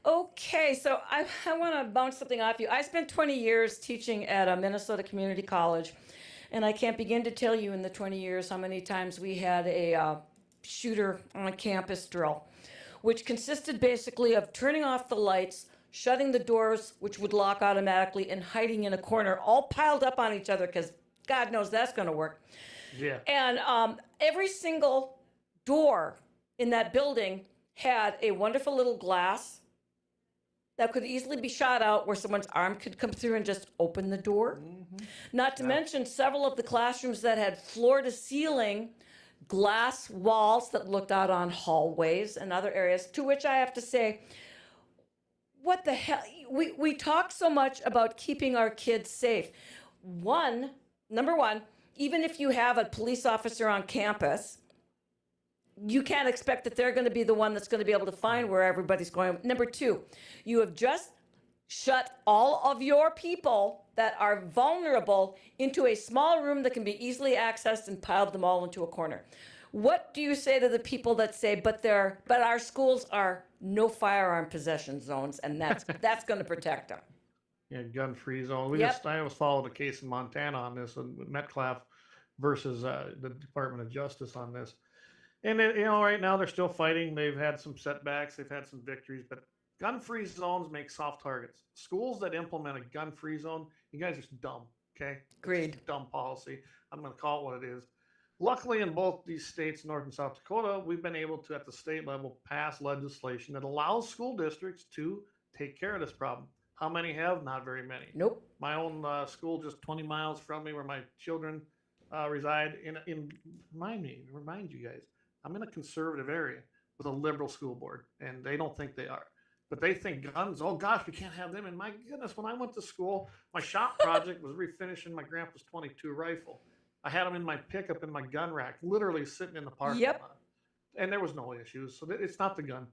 Okay, so I want to bounce something off you. I spent 20 years teaching at a Minnesota community college, and I can't begin to tell you in the 20 years how many times we had a shooter on campus drill, which consisted basically of turning off the lights, shutting the doors, which would lock automatically, and hiding in a corner, all piled up on each other because God knows that's going to work. Yeah. And every single door in that building had a wonderful little glass that could easily be shot out where someone's arm could come through and just open the door. Not to mention several of the classrooms that had floor to ceiling glass walls that looked out on hallways and other areas, to which I have to say, what the hell? We talk so much about keeping our kids safe. Number one, even if you have a police officer on campus, you can't expect that they're going to be the one that's going to be able to find where everybody's going. Number two, you have just shut all of your people that are vulnerable into a small room that can be easily accessed and piled them all into a corner. What do you say to the people that say, but our schools are no firearm possession zones, and that's going to protect them? Yeah, gun-free zone. I always followed a case in Montana on this, Metcalf versus the Department of Justice on this. And right now they're still fighting. They've had some setbacks. They've had some victories, but gun-free zones make soft targets. Schools that implement a gun-free zone, you guys are just dumb. Okay, Agreed. Dumb policy. I'm going to call it what it is. Luckily, in both these states, North and South Dakota, we've been able to, at the state level, pass legislation that allows school districts to take care of this problem. How many have? Not very many. Nope. My own school, just 20 miles from me, where my children reside. Remind you guys, I'm in a conservative area with a liberal school board, and they don't think they are. But they think guns, oh gosh, we can't have them. And my goodness, when I went to school, my shop project was refinishing my grandpa's .22 rifle. I had them in my pickup in my gun rack, literally sitting in the parking lot. And there was no issues. So it's not the gun.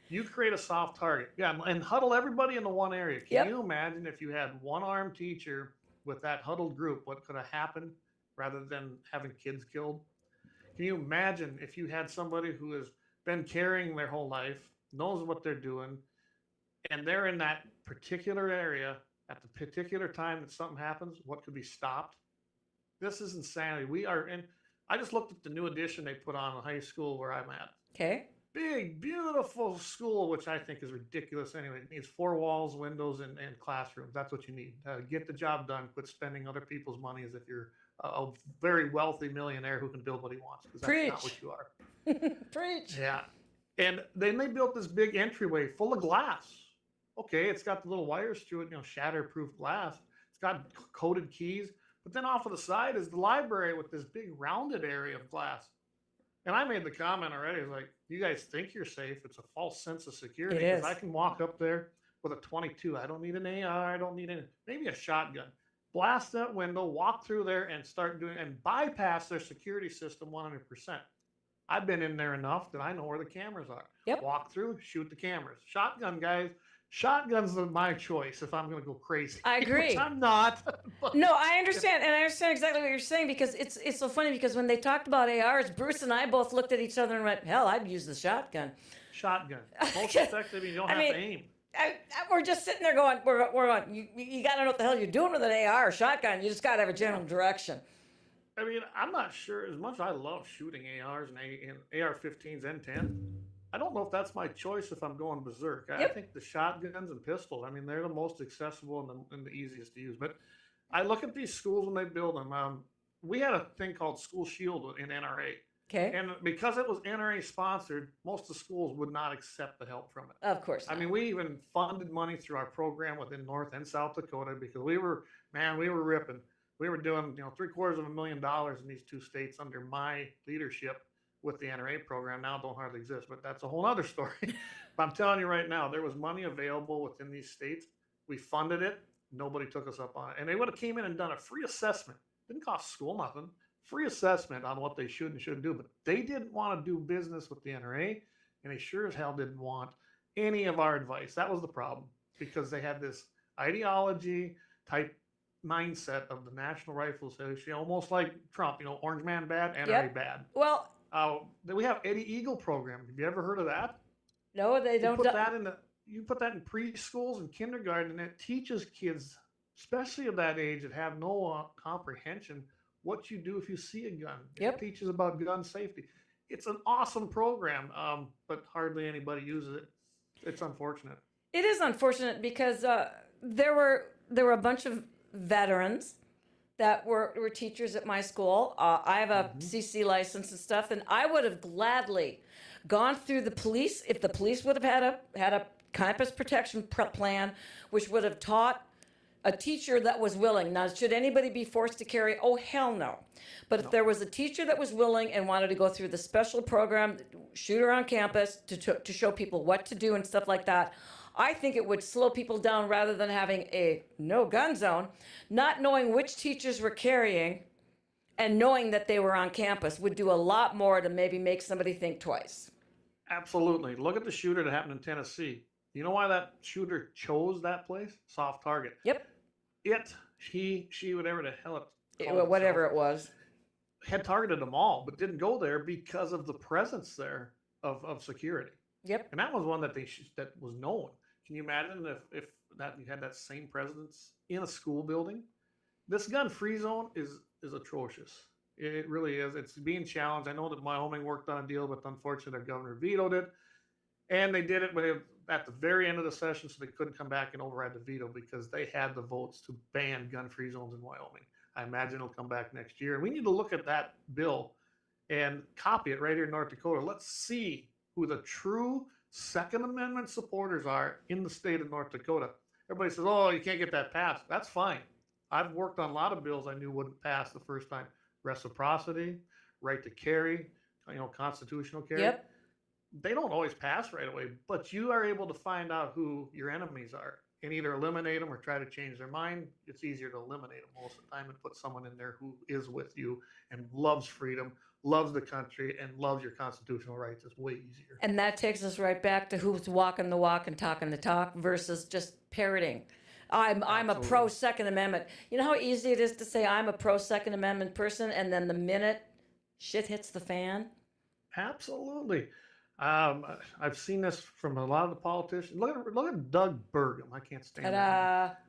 You create a soft target. Yeah, and huddle everybody into one area. Can you imagine if you had one armed teacher with that huddled group, what could have happened rather than having kids killed? Can you imagine if you had somebody who has been carrying their whole life, knows what they're doing, and they're in that particular area at the particular time that something happens, what could be stopped? This is insanity. I just looked at the new addition they put on in high school where I'm at. Okay. Big, beautiful school, which I think is ridiculous anyway. It needs 4 walls, windows, and classrooms. That's what you need. Get the job done. Quit spending other people's money as if you're a very wealthy millionaire who can build what he wants. Because that's not what you are. Preach. Yeah. And then they built this big entryway full of glass. Okay, it's got the little wires through it, shatterproof glass. It's got coated keys. But then off of the side is the library with this big rounded area of glass. And I made the comment already, like, you guys think you're safe. It's a false sense of security. It is. Because I can walk up there with a .22. I don't need an AR. I don't need maybe a shotgun. Blast that window, walk through there and start doing, and bypass their security system 100%. I've been in there enough that I know where the cameras are. Yep. Walk through, shoot the cameras. Shotgun, guys. Shotguns are my choice if I'm going to go crazy. I agree. Which I'm not. But, no, I understand. And I understand exactly what you're saying, because it's so funny, because when they talked about ARs, Bruce and I both looked at each other and went, hell, I'd use the shotgun. Shotgun. Most effective, you don't have to aim. We're just sitting there going, you got to know what the hell you're doing with an AR or shotgun. You just got to have a general direction. I mean, I'm not sure, as much as I love shooting ARs and AR-15s and 10, I don't know if that's my choice if I'm going berserk. I think the shotguns and pistols, I mean, they're the most accessible and the easiest to use. But I look at these schools when they build them. We had a thing called School Shield in NRA. Okay. And because it was NRA sponsored, most of the schools would not accept the help from it. Of course not. I mean, we even funded money through our program within North and South Dakota because we were ripping. We were doing, $750,000 in these 2 states under my leadership with the NRA program. Now don't hardly exist, but that's a whole other story. But I'm telling you right now, there was money available within these states. We funded it. Nobody took us up on it. And they would have came in and done a free assessment. Didn't cost school nothing. Free assessment on what they should and shouldn't do. But they didn't want to do business with the NRA, and they sure as hell didn't want any of our advice. That was the problem, because they had this ideology type mindset of the National Rifle Association, almost like Trump, Orange Man bad, NRA bad. Well, we have Eddie Eagle program. Have you ever heard of that? No, they don't. You put that in preschools and kindergarten, and it teaches kids, especially of that age, that have no comprehension, what you do if you see a gun. It teaches about gun safety. It's an awesome program, but hardly anybody uses it. It's unfortunate. It is unfortunate because there were a bunch of veterans that were teachers at my school. I have a CC license and stuff, and I would have gladly gone through the police if the police would have had a campus protection plan, which would have taught a teacher that was willing. Now, should anybody be forced to carry? Oh, hell no. But if there was a teacher that was willing and wanted to go through the special program, shooter on campus, to show people what to do and stuff like that, I think it would slow people down rather than having a no gun zone. Not knowing which teachers were carrying and knowing that they were on campus would do a lot more to maybe make somebody think twice. Absolutely. Look at the shooter that happened in Tennessee. You know why that shooter chose that place? Soft target. Yep. She, whatever the hell Whatever it was. had targeted them all, but didn't go there because of the presence there of security. Yep. And that was one that that was known. Can you imagine if that you had that same presence in a school building? This gun-free zone is atrocious. It really is. It's being challenged. I know that Wyoming worked on a deal, but unfortunately their governor vetoed it. And they did it at the very end of the session, so they couldn't come back and override the veto because they had the votes to ban gun-free zones in Wyoming. I imagine it'll come back next year. And we need to look at that bill and copy it right here in North Dakota. Let's see who the true Second Amendment supporters are in the state of North Dakota. Everybody says, oh, you can't get that passed. That's fine. I've worked on a lot of bills I knew wouldn't pass the first time. Reciprocity, right to carry, constitutional carry. Yep. They don't always pass right away, but you are able to find out who your enemies are and either eliminate them or try to change their mind. It's easier to eliminate them most of the time and put someone in there who is with you and loves freedom, loves the country, and loves your constitutional rights. It's way easier. And that takes us right back to who's walking the walk and talking the talk versus just parroting. I'm a pro Second Amendment. You know how easy it is to say I'm a pro Second Amendment person, and then the minute shit hits the fan? Absolutely. I've seen this from a lot of the politicians. Look at Doug Burgum. I can't stand that.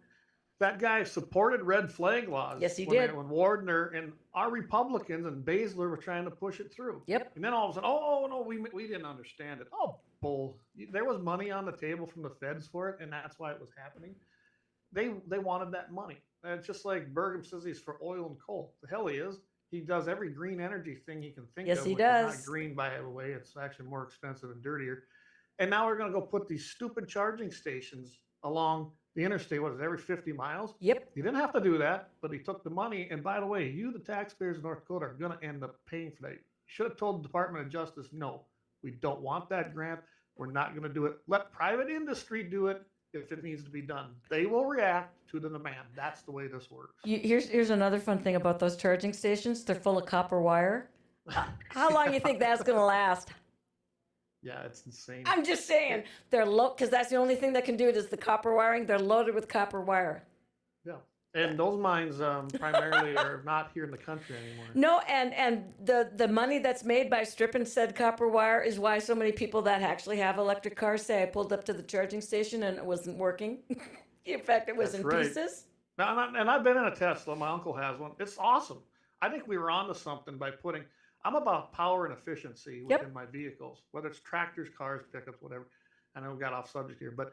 That guy supported red flag laws. Yes, he did. When Wardner and our Republicans and Baszler were trying to push it through. Yep. And then all of a sudden, oh no, we didn't understand it. Oh, bull! There was money on the table from the feds for it, and that's why it was happening. They wanted that money. And it's just like Burgum says he's for oil and coal. The hell he is. He does every green energy thing he can think of. Yes, he which does. Is not green, by the way. It's actually more expensive and dirtier. And now we're going to go put these stupid charging stations along the interstate. What is it, every 50 miles? Yep. He didn't have to do that, but he took the money. And by the way, you, the taxpayers of North Dakota, are going to end up paying for that. You should have told the Department of Justice, no, we don't want that grant. We're not going to do it. Let private industry do it if it needs to be done. They will react to the demand. That's the way this works. Here's another fun thing about those charging stations. They're full of copper wire. How long do you think that's going to last? Yeah, it's insane. I'm just saying. They're low because that's the only thing that can do it is the copper wiring. They're loaded with copper wire. Yeah. And those mines primarily are not here in the country anymore. No, and the money that's made by stripping said copper wire is why so many people that actually have electric cars say I pulled up to the charging station and it wasn't working. In fact, it was That's in right. pieces. Now, and I've been in a Tesla. My uncle has one. It's awesome. I think we were onto something by putting. I'm about power and efficiency within my vehicles, whether it's tractors, cars, pickups, whatever. I know we got off subject here, but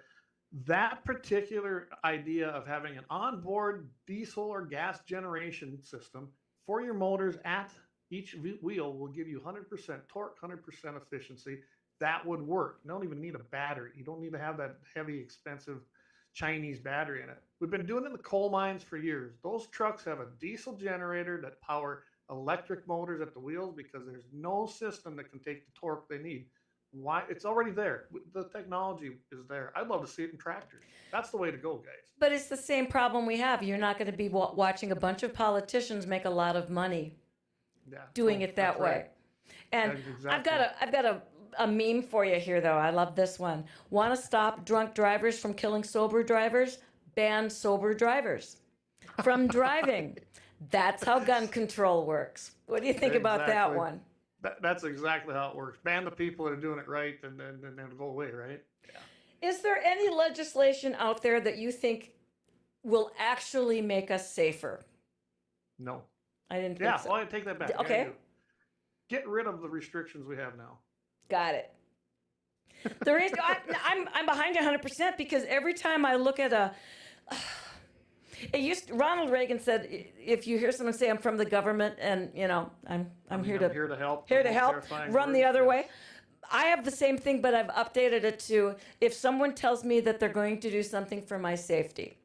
that particular idea of having an onboard diesel or gas generation system for your motors at each wheel will give you 100% torque, 100% efficiency. That would work. You don't even need a battery. You don't need to have that heavy, expensive Chinese battery in it. We've been doing it in the coal mines for years. Those trucks have a diesel generator that power electric motors at the wheels because there's no system that can take the torque they need. Why? It's already there. The technology is there. I'd love to see it in tractors. That's the way to go, guys. But it's the same problem we have. You're not going to be watching a bunch of politicians make a lot of money doing it that way. Right. And Exactly. I've got a meme for you here, though. I love this one. Want to stop drunk drivers from killing sober drivers? Ban sober drivers from driving. That's how gun control works. What do you think about that Exactly. one? That's exactly how it works. Ban the people that are doing it right, and then it'll go away, right? Yeah. Is there any legislation out there that you think will actually make us safer? No. I didn't think Yeah, so. well, I take that back. Okay. I do. Get rid of the restrictions we have now. Got it. There is. I'm behind you 100% because every time I look at Ronald Reagan said, if you hear someone say, I'm from the government, and, I'm here to help. here to the most help, terrifying run the words, other yes. way. I have the same thing, but I've updated it to, if someone tells me that they're going to do something for my safety,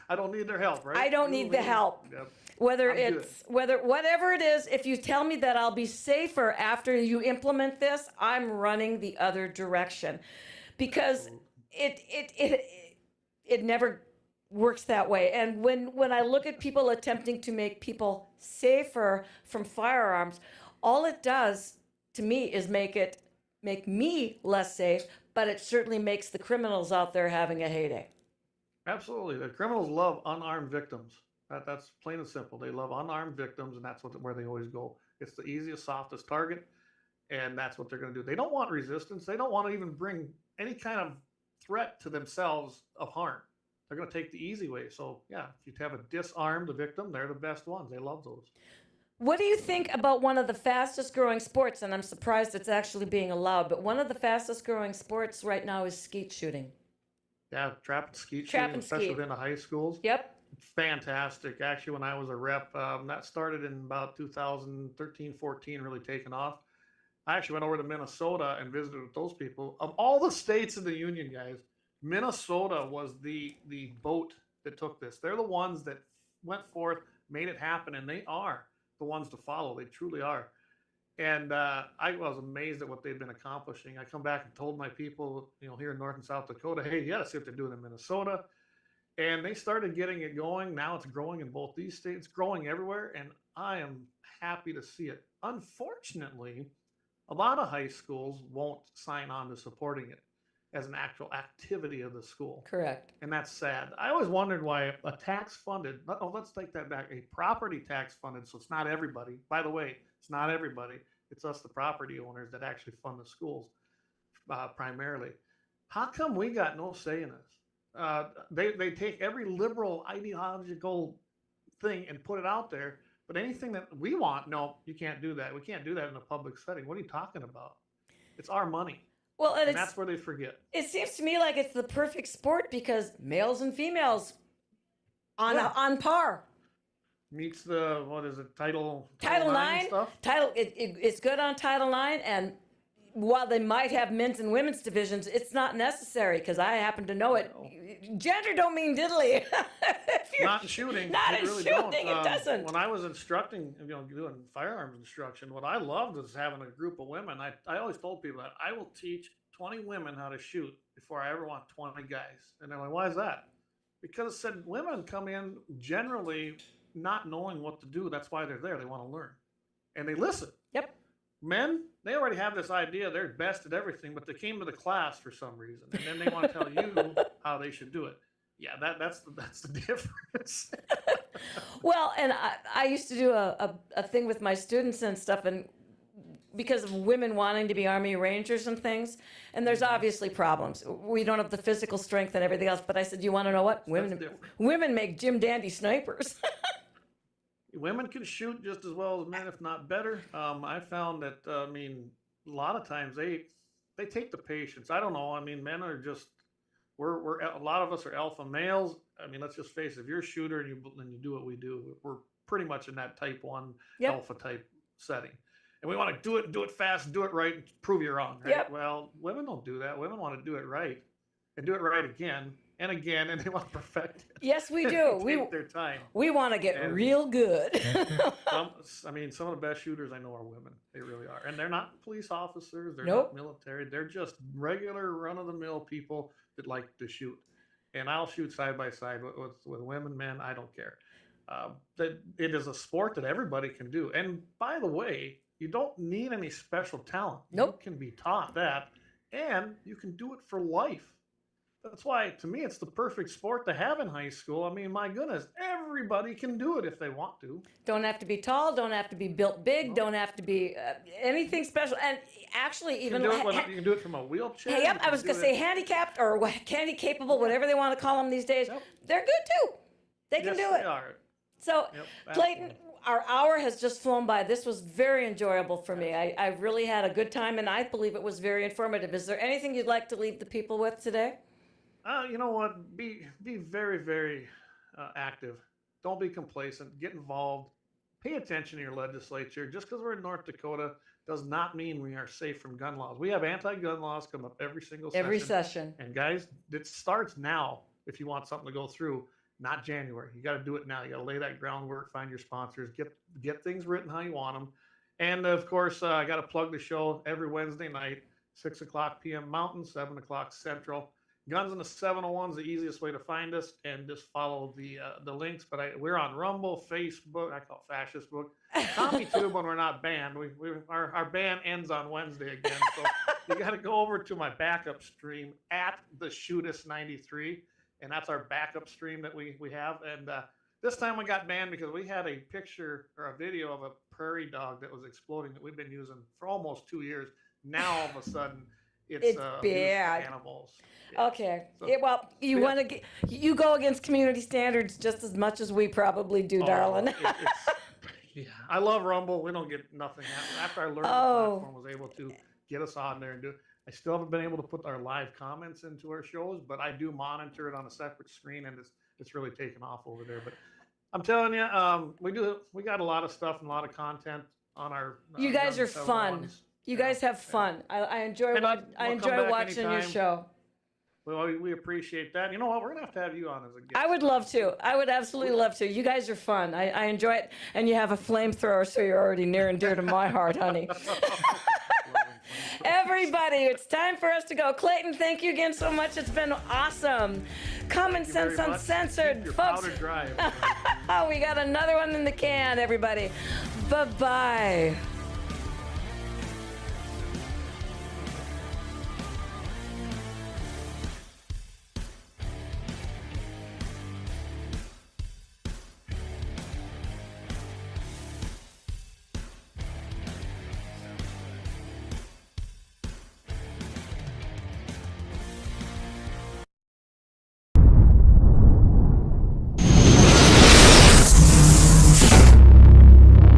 I don't need their help, right? I don't need the help. Yep. Whether I'm good. it's whatever it is, if you tell me that I'll be safer after you implement this, I'm running the other direction, because it never works that way. And when I look at people attempting to make people safer from firearms, all it does to me is make me less safe, but it certainly makes the criminals out there having a heyday. Absolutely. The criminals love unarmed victims. That's plain and simple. They love unarmed victims, and that's where they always go. It's the easiest, softest target, and that's what they're going to do. They don't want resistance. They don't want to even bring any kind of threat to themselves of harm. They're going to take the easy way. So, yeah, if you have a disarmed victim, they're the best ones. They love those. What do you think about one of the fastest growing sports? And I'm surprised it's actually being allowed, but one of the fastest growing sports right now is skeet shooting. Yeah, trap and skeet Trap shooting, and especially skeet. within the high schools. Yep. Fantastic. Actually, when I was a rep, that started in about 2013, 14, really taking off. I actually went over to Minnesota and visited with those people. Of all the states in the union, guys, Minnesota was the boat that took this. They're the ones that went forth, made it happen, and they are the ones to follow. They truly are. And I was amazed at what they've been accomplishing. I come back and told my people, here in North and South Dakota, hey, you got to see what they're doing in Minnesota. And they started getting it going. Now it's growing in both these states, it's growing everywhere. And I am happy to see it. Unfortunately, a lot of high schools won't sign on to supporting it as an actual activity of the school. Correct. And that's sad. I always wondered why a tax funded, let's take that back, a property tax funded, so it's not everybody. By the way, it's not everybody. It's us, the property owners, that actually fund the schools primarily. How come we got no say in this? They take every liberal ideological thing and put it out there, but anything that we want, no, you can't do that. We can't do that in a public setting. What are you talking about? It's our money. Well, and that's where they forget. It seems to me like it's the perfect sport because males and females on par. Meets the, what is it, Title IX stuff? It's good on Title IX, and while they might have men's and women's divisions, it's not necessary because I happen to know it. Gender don't mean diddly. Not in shooting. Not it in really shooting, don't. it doesn't. When I was instructing, doing firearms instruction, what I loved was having a group of women. I always told people that I will teach 20 women how to shoot before I ever want 20 guys. And they're like, why is that? Because it said women come in generally not knowing what to do. That's why they're there. They want to learn. And they listen. Yep. Men, they already have this idea they're best at everything, but they came to the class for some reason. And then they want to tell you how they should do it. Yeah, that's the difference. Well, and I used to do a thing with my students and stuff, and because of women wanting to be Army Rangers and things, and there's obviously problems. We don't have the physical strength and everything else, but I said, you want to know what? Women make Jim Dandy snipers. Women can shoot just as well as men, if not better. I found that, a lot of times they take the patience. I don't know. Men are just, we're a lot of us are alpha males. Let's just face it. If you're a shooter and you do what we do, we're pretty much in that type 1 Yep. alpha type setting. And we want to do it fast, do it right, and prove you wrong, right? Yep. Well, women don't do that. Women want to do it right and do it right again and again, and they want to perfect it. Yes, we do. They take their time. We want to get real good. Some of the best shooters I know are women. They really are. And they're not police officers. They're Nope. not military. They're just regular run-of-the-mill people that like to shoot. And I'll shoot side by side with women, men. I don't care. That it is a sport that everybody can do. And by the way, you don't need any special talent. Nope. You can be taught that. And you can do it for life. That's why, to me, it's the perfect sport to have in high school. My goodness, everybody can do it if they want to. Don't have to be tall, don't have to be built big, don't have to be anything special. And actually, even You can do it from a wheelchair. hey, yep, I was going to say handicapped or handy capable, whatever they want to call them these days. Yep. They're good too. They can Yes, do it. They are. So, Yep, Clayton, absolutely. our hour has just flown by. This was very enjoyable for me. I really had a good time, and I believe it was very informative. Is there anything you'd like to leave the people with today? You know what? Be very, very active. Don't be complacent. Get involved. Pay attention to your legislature. Just because we're in North Dakota does not mean we are safe from gun laws. We have anti-gun laws come up every single Every session. session. And guys, it starts now if you want something to go through, not January. You got to do it now. You got to lay that groundwork, find your sponsors, get things written how you want them. And of course, I got to plug the show every Wednesday night, 6 o'clock p.m. Mountain, 7 o'clock Central. Guns in the 701 is the easiest way to find us, and just follow the links. But we're on Rumble, Facebook. I call it Fascist-book. CommieTube when we're not banned. Our ban ends on Wednesday again, so you got to go over to my backup stream at the Shootist93, and that's our backup stream that we have. And this time we got banned because we had a picture or a video of a prairie dog that was exploding that we've been using for almost 2 years. Now all of a sudden it's bad. Animals. Yeah. Okay. So, Well, you go against community standards just as much as we probably do, darling. Yeah, I love Rumble. We don't get nothing after I learned the platform was able to get us on there and do it. I still haven't been able to put our live comments into our shows, but I do monitor it on a separate screen, and it's really taken off over there. But I'm telling you, we got a lot of stuff and a lot of content on our. You guys are fun. ones. You guys have fun. I enjoy And I we'll enjoy come back watching your anytime. show. Well, we appreciate that. You know what? We're gonna have to have you on as a guest. I would love to. I would absolutely love to. You guys are fun. I enjoy it. And you have a flamethrower, so you're already near and dear to my heart, honey. Everybody, it's time for us to go. Clayton, thank you again so much. It's been awesome. Common Sense Uncensored, Keep your folks. powder dry. We got another one in the can, everybody. Bye-bye.